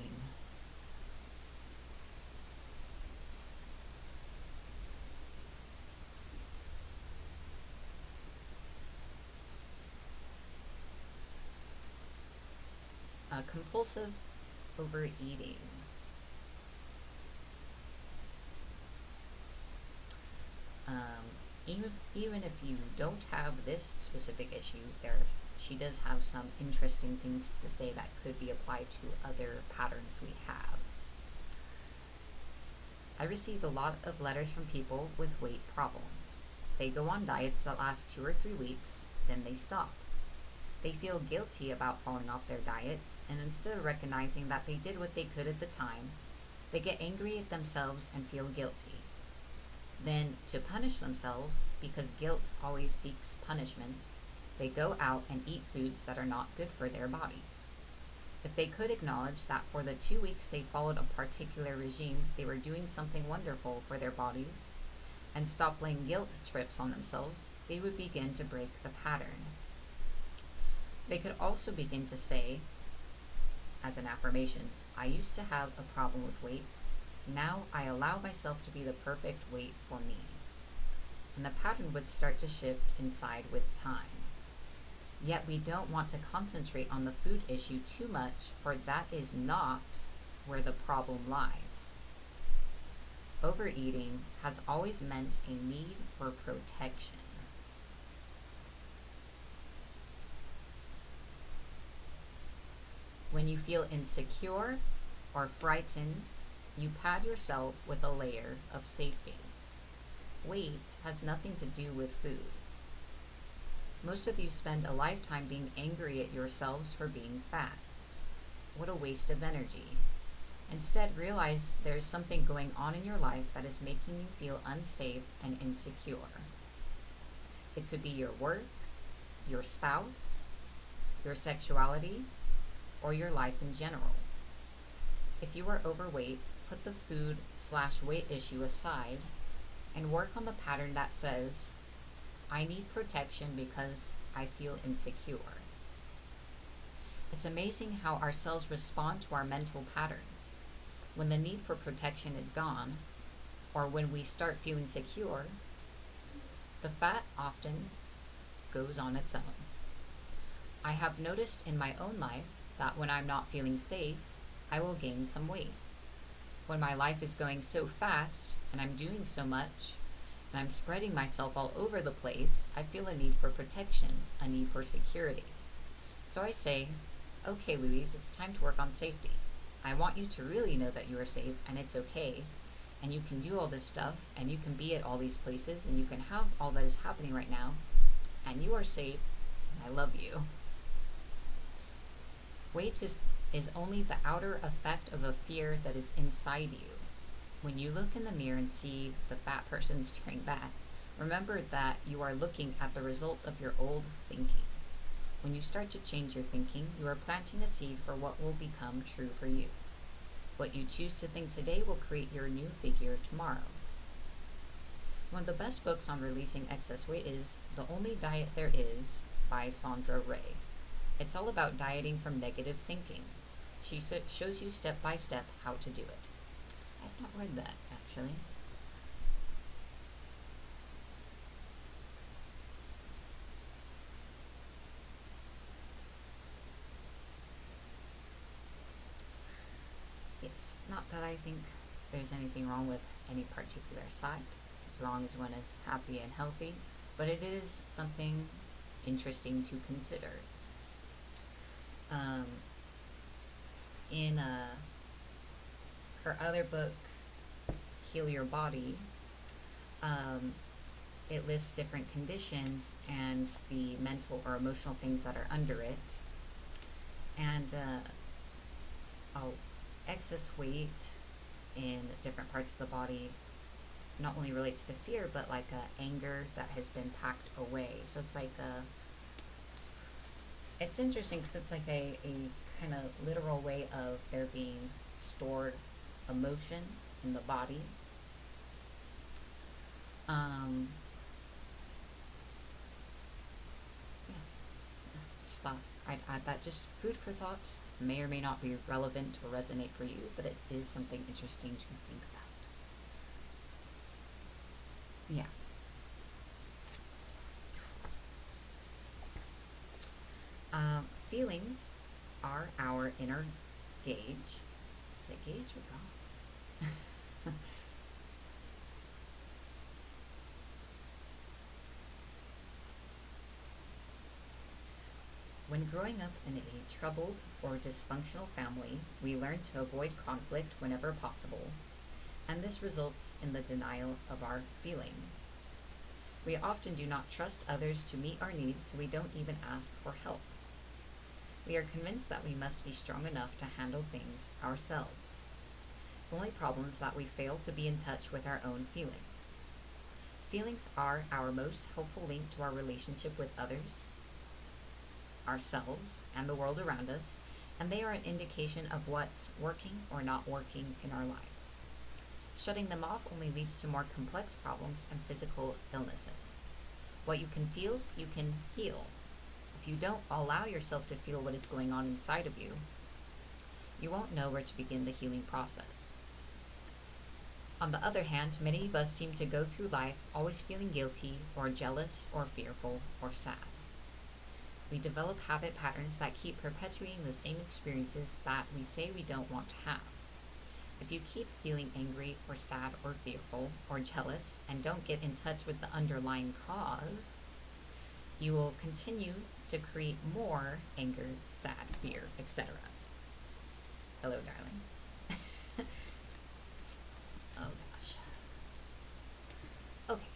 Compulsive overeating. Even if you don't have this specific issue, she does have some interesting things to say that could be applied to other patterns we have. I receive a lot of letters from people with weight problems. They go on diets that last 2 or 3 weeks, then they stop. They feel guilty about falling off their diets, and instead of recognizing that they did what they could at the time, they get angry at themselves and feel guilty. Then, to punish themselves, because guilt always seeks punishment, they go out and eat foods that are not good for their bodies. If they could acknowledge that for the 2 weeks they followed a particular regime, they were doing something wonderful for their bodies, and stop playing guilt trips on themselves, they would begin to break the pattern. They could also begin to say, as an affirmation, I used to have a problem with weight. Now I allow myself to be the perfect weight for me. And the pattern would start to shift inside with time. Yet we don't want to concentrate on the food issue too much, for that is not where the problem lies. Overeating has always meant a need for protection. When you feel insecure or frightened, you pad yourself with a layer of safety. Weight has nothing to do with food. Most of you spend a lifetime being angry at yourselves for being fat. What a waste of energy. Instead, realize there is something going on in your life that is making you feel unsafe and insecure. It could be your work, your spouse, your sexuality, or your life in general. If you are overweight, put the food/weight issue aside and work on the pattern that says, I need protection because I feel insecure. It's amazing how our cells respond to our mental patterns. When the need for protection is gone, or when we start feeling secure, the fat often goes on its own. I have noticed in my own life that when I'm not feeling safe, I will gain some weight. When my life is going so fast and I'm doing so much and I'm spreading myself all over the place, I feel a need for protection, a need for security. So I say, okay, Louise, it's time to work on safety. I want you to really know that you are safe and it's okay, and you can do all this stuff, and you can be at all these places, and you can have all that is happening right now, and you are safe, and I love you. Weight is only the outer effect of a fear that is inside you. When you look in the mirror and see the fat person staring back, remember that you are looking at the result of your old thinking. When you start to change your thinking, you are planting a seed for what will become true for you. What you choose to think today will create your new figure tomorrow. One of the best books on releasing excess weight is The Only Diet There Is by Sandra Ray. It's all about dieting from negative thinking. She shows you step by step how to do it. I've not read that. actually. It's not that I think there's anything wrong with any particular side, as long as one is happy and healthy, but it is something interesting to consider. Um, in her other book, Heal Your Body, um, it lists different conditions and the mental or emotional things that are under it. And excess weight in different parts of the body not only relates to fear, but like anger that has been packed away. So it's like it's interesting because it's like a kind of literal way of there being stored emotion in the body. Yeah, just thought I'd add that, just food for thought. May or may not be relevant or resonate for you, but it is something interesting to think about. Yeah. Feelings are our inner gauge. Is it gauge or God? When growing up in a troubled or dysfunctional family, we learn to avoid conflict whenever possible, and this results in the denial of our feelings. We often do not trust others to meet our needs, so we don't even ask for help. We are convinced that we must be strong enough to handle things ourselves. The only problem is that we fail to be in touch with our own feelings. Feelings are our most helpful link to our relationship with others, ourselves, and the world around us, and they are an indication of what's working or not working in our lives. Shutting them off only leads to more complex problems and physical illnesses. What you can feel, you can heal. If you don't allow yourself to feel what is going on inside of you, you won't know where to begin the healing process. On the other hand, many of us seem to go through life always feeling guilty or jealous or fearful or sad. We develop habit patterns that keep perpetuating the same experiences that we say we don't want to have. If you keep feeling angry or sad or fearful or jealous and don't get in touch with the underlying cause, you will continue to create more anger, sad, fear, etc. Hello, darling. Oh gosh. Okay,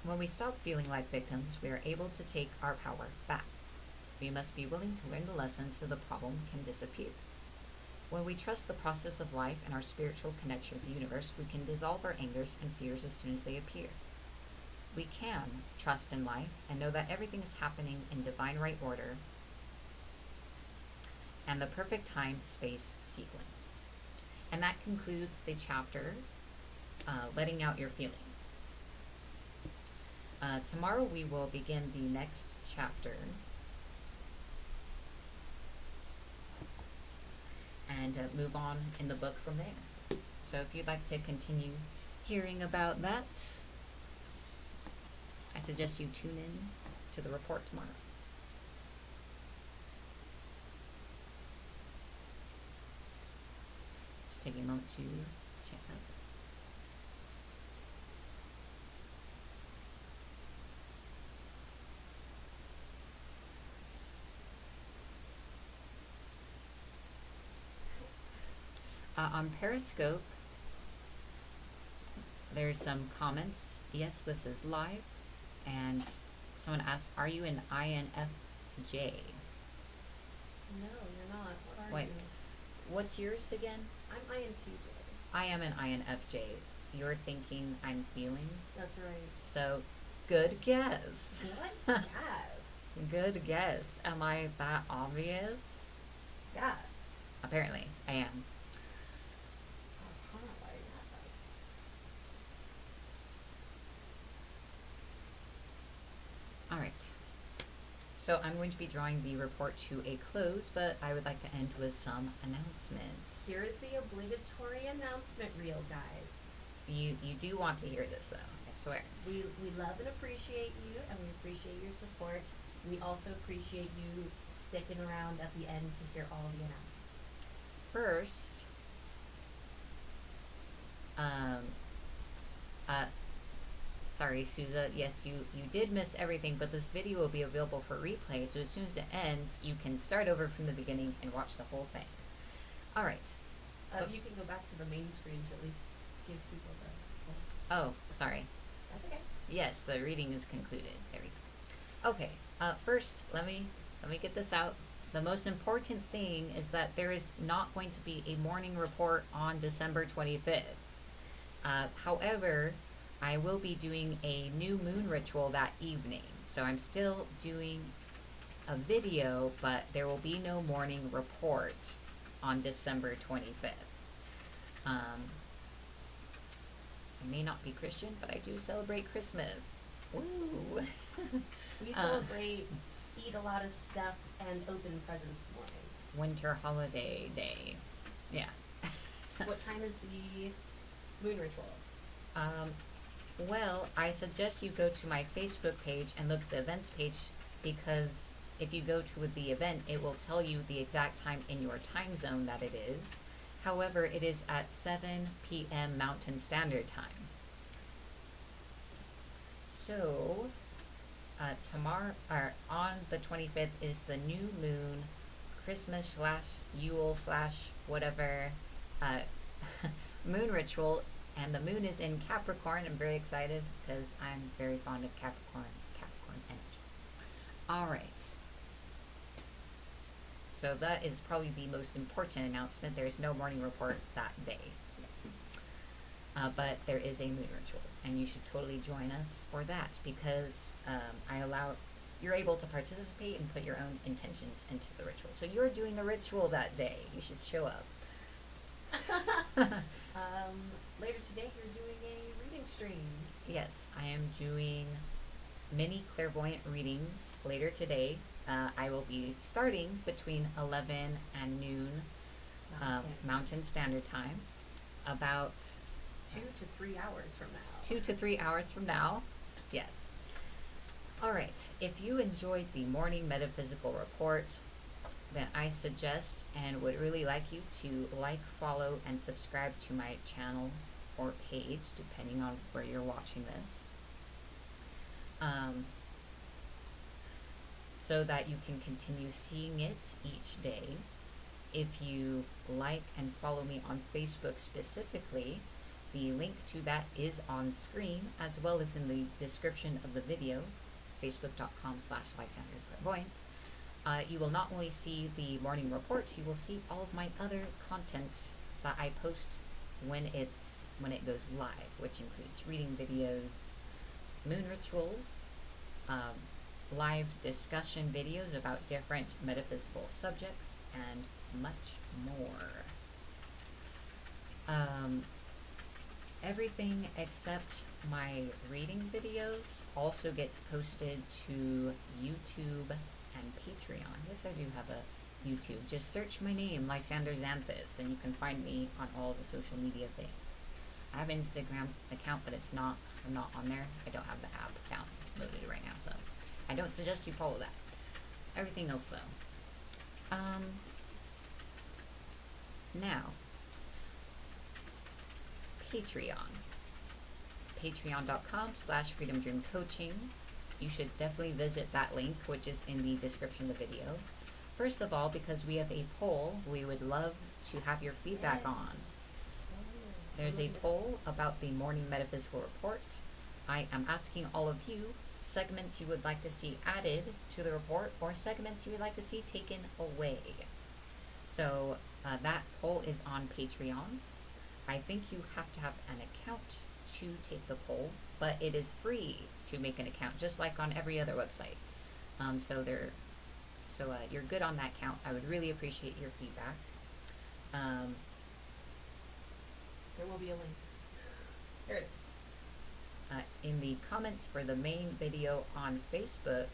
when we stop feeling like victims, we are able to take our power back. We must be willing to learn the lessons so the problem can disappear. When we trust the process of life and our spiritual connection with the universe, we can dissolve our angers and fears as soon as they appear. We can trust in life and know that everything is happening in divine right order and the perfect time, space, sequence. And that concludes the chapter, Letting Out Your Feelings. Tomorrow we will begin the next chapter and move on in the book from there. So if you'd like to continue hearing about that, I suggest you tune in to the report tomorrow. Just taking a moment to check up. On Periscope, there's some comments. Yes, this is live. And someone asked, are you an INFJ? No, you're not. What are Wait, you? what's yours again? I'm INTJ. I am an INFJ. You're thinking I'm feeling? That's right. So, good guess. What? Yes. Good guess. Am I that obvious? Yes. Apparently, I am. Alright. So I'm going to be drawing the report to a close, but I would like to end with some announcements. Here is the obligatory announcement reel, guys. You do want to hear this, though. I swear. We love and appreciate you, and we appreciate your support. We also appreciate you sticking around at the end to hear all the announcements. First, sorry, Souza. Yes, you did miss everything, but this video will be available for replay. So as soon as it ends, you can start over from the beginning and watch the whole thing. All right. You can go back to the main screen to at least give people the. Oh, sorry. That's okay. Yes, the reading is concluded. There we go. Okay. First, let me get this out. The most important thing is that there is not going to be a morning report on December 25th. However, I will be doing a new moon ritual that evening. So I'm still doing a video, but there will be no morning report on December 25th. I may not be Christian, but I do celebrate Christmas. Woo! We celebrate, eat a lot of stuff, and open presents morning. Winter holiday day. Yeah. What time is the moon ritual? Well, I suggest you go to my Facebook page and look at the events page, because if you go to the event, it will tell you the exact time in your time zone that it is. However, it is at 7 p.m. Mountain Standard Time. So, tomorrow, or on the 25th, is the new moon, Christmas / Yule / whatever, moon ritual, and the moon is in Capricorn. I'm very excited because I'm very fond of Capricorn energy. All right. So that is probably the most important announcement. There is no morning report that day. But there is a moon ritual, and you should totally join us for that, because you're able to participate and put your own intentions into the ritual. So you're doing a ritual that day. You should show up. Later today, you're doing a reading stream. Yes, I am doing mini clairvoyant readings later today. I will be starting between 11 and noon Mountain Standard Time, about 2 to 3 hours from now. 2 to 3 hours from now. Yes. All right. If you enjoyed the Morning Metaphysical Report, then I suggest and would really like you to like, follow, and subscribe to my channel or page, depending on where you're watching this. So that you can continue seeing it each day. If you like and follow me on Facebook specifically, the link to that is on screen, as well as in the description of the video, facebook.com/LysanderClairvoyant. You will not only see the morning report, you will see all of my other content that I post when it goes live, which includes reading videos, moon rituals, live discussion videos about different metaphysical subjects, and much more. Everything except my reading videos also gets posted to YouTube and Patreon. Yes, I do have a YouTube. Just search my name, Lysander Xanthus, and you can find me on all the social media things. I have an Instagram account, but I'm not on there. I don't have the app downloaded right now, so I don't suggest you follow that. Everything else, though. Now, Patreon. Patreon.com/freedomdreamcoaching. You should definitely visit that link, which is in the description of the video. First of all, because we have a poll we would love to have your feedback on. There's a poll about the Morning Metaphysical Report. I am asking all of you segments you would like to see added to the report, or segments you would like to see taken away. So that poll is on Patreon. I think you have to have an account to take the poll, but it is free to make an account, just like on every other website. So you're good on that count. I would really appreciate your feedback. There will be a link. There it is. In the comments for the main video on Facebook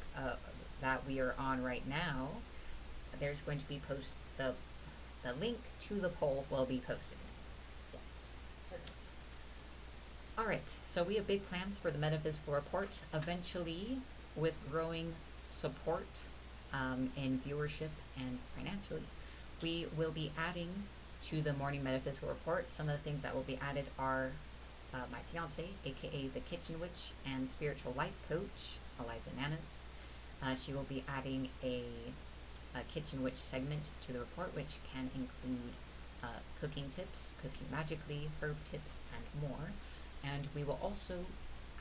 that we are on right now, there's going to be the link to the poll will be posted. Yes. Alright, so we have big plans for the Metaphysical Report. Eventually, with growing support in viewership and financially, we will be adding to the Morning Metaphysical Report. Some of the things that will be added are my fiance, aka the Kitchen Witch and Spiritual Life Coach, Eliza Nanos. She will be adding a Kitchen Witch segment to the report, which can include cooking tips, cooking magically, herb tips, and more. And we will also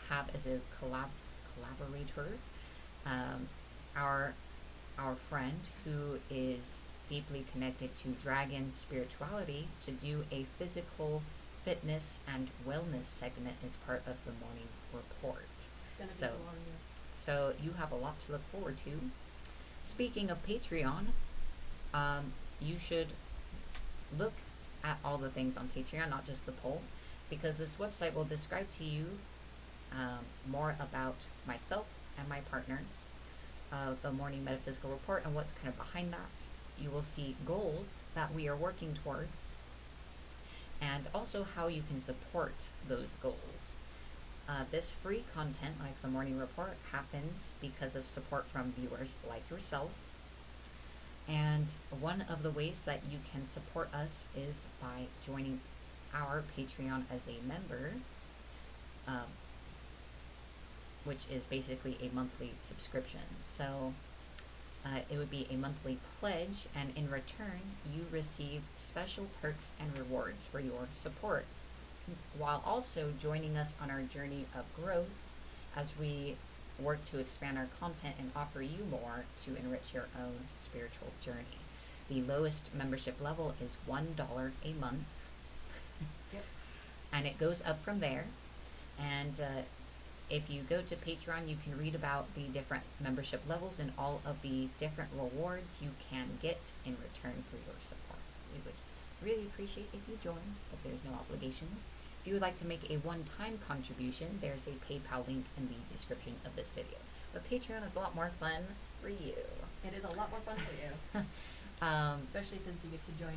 have as a collaborator our friend who is deeply connected to dragon spirituality to do a physical fitness and wellness segment as part of the morning report. It's gonna be glorious. So you have a lot to look forward to. Speaking of Patreon, you should look at all the things on Patreon, not just the poll, because this website will describe to you more about myself and my partner, the Morning Metaphysical Report, and what's kind of behind that. You will see goals that we are working towards, and also how you can support those goals. This free content, like the Morning Report, happens because of support from viewers like yourself. And one of the ways that you can support us is by joining our Patreon as a member, which is basically a monthly subscription. So it would be a monthly pledge, and in return, you receive special perks and rewards for your support, while also joining us on our journey of growth as we work to expand our content and offer you more to enrich your own spiritual journey. The lowest membership level is $1 a month. Yep. And it goes up from there. And if you go to Patreon, you can read about the different membership levels and all of the different rewards you can get in return for your support. So we would really appreciate if you joined, but there's no obligation. If you would like to make a one-time contribution, there's a PayPal link in the description of this video. But Patreon is a lot more fun for you. It is a lot more fun for you. Especially since you get to join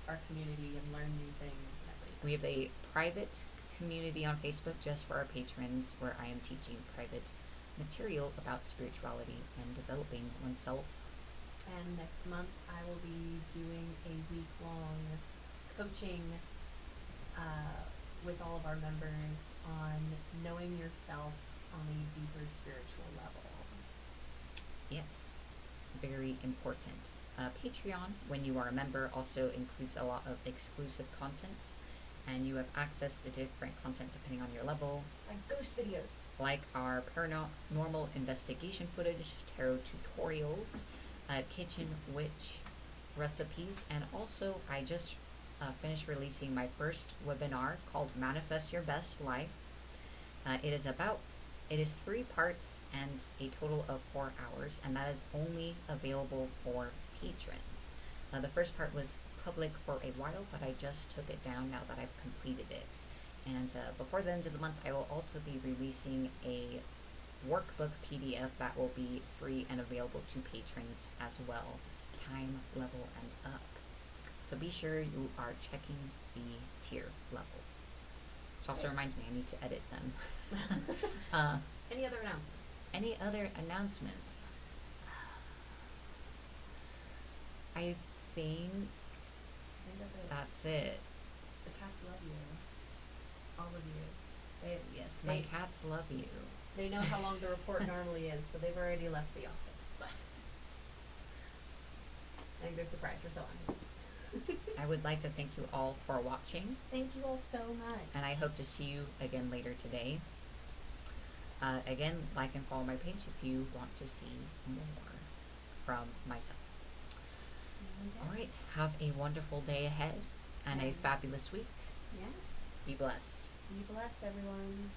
our community and learn new things and everything. We have a private community on Facebook just for our patrons, where I am teaching private material about spirituality and developing oneself. And next month I will be doing a week-long coaching with all of our members on knowing yourself on a deeper spiritual level. Yes, very important. Patreon, when you are a member, also includes a lot of exclusive content, and you have access to different content depending on your level, Like ghost videos. like our paranormal investigation footage, tarot tutorials, kitchen witch recipes, and also I just finished releasing my first webinar called Manifest Your Best Life. It is 3 parts and a total of 4 hours, and that is only available for patrons. The first part was public for a while, but I just took it down now that I've completed it. And before the end of the month, I will also be releasing a workbook PDF that will be free and available to patrons as well, time, level, and up. So be sure you are checking the tier levels. Which also reminds me, I need to edit them. Any other announcements? Any other announcements? I think that's it. The cats love you. All of you. Yes, my cats love you. They know how long the report normally is, so they've already left the office. But I think they're surprised we're still on here. I would like to thank you all for watching. Thank you all so much. And I hope to see you again later today. Again, like and follow my page if you want to see more from myself. Alright, have a wonderful day ahead and a fabulous week. Yes. Be blessed. Be blessed, everyone.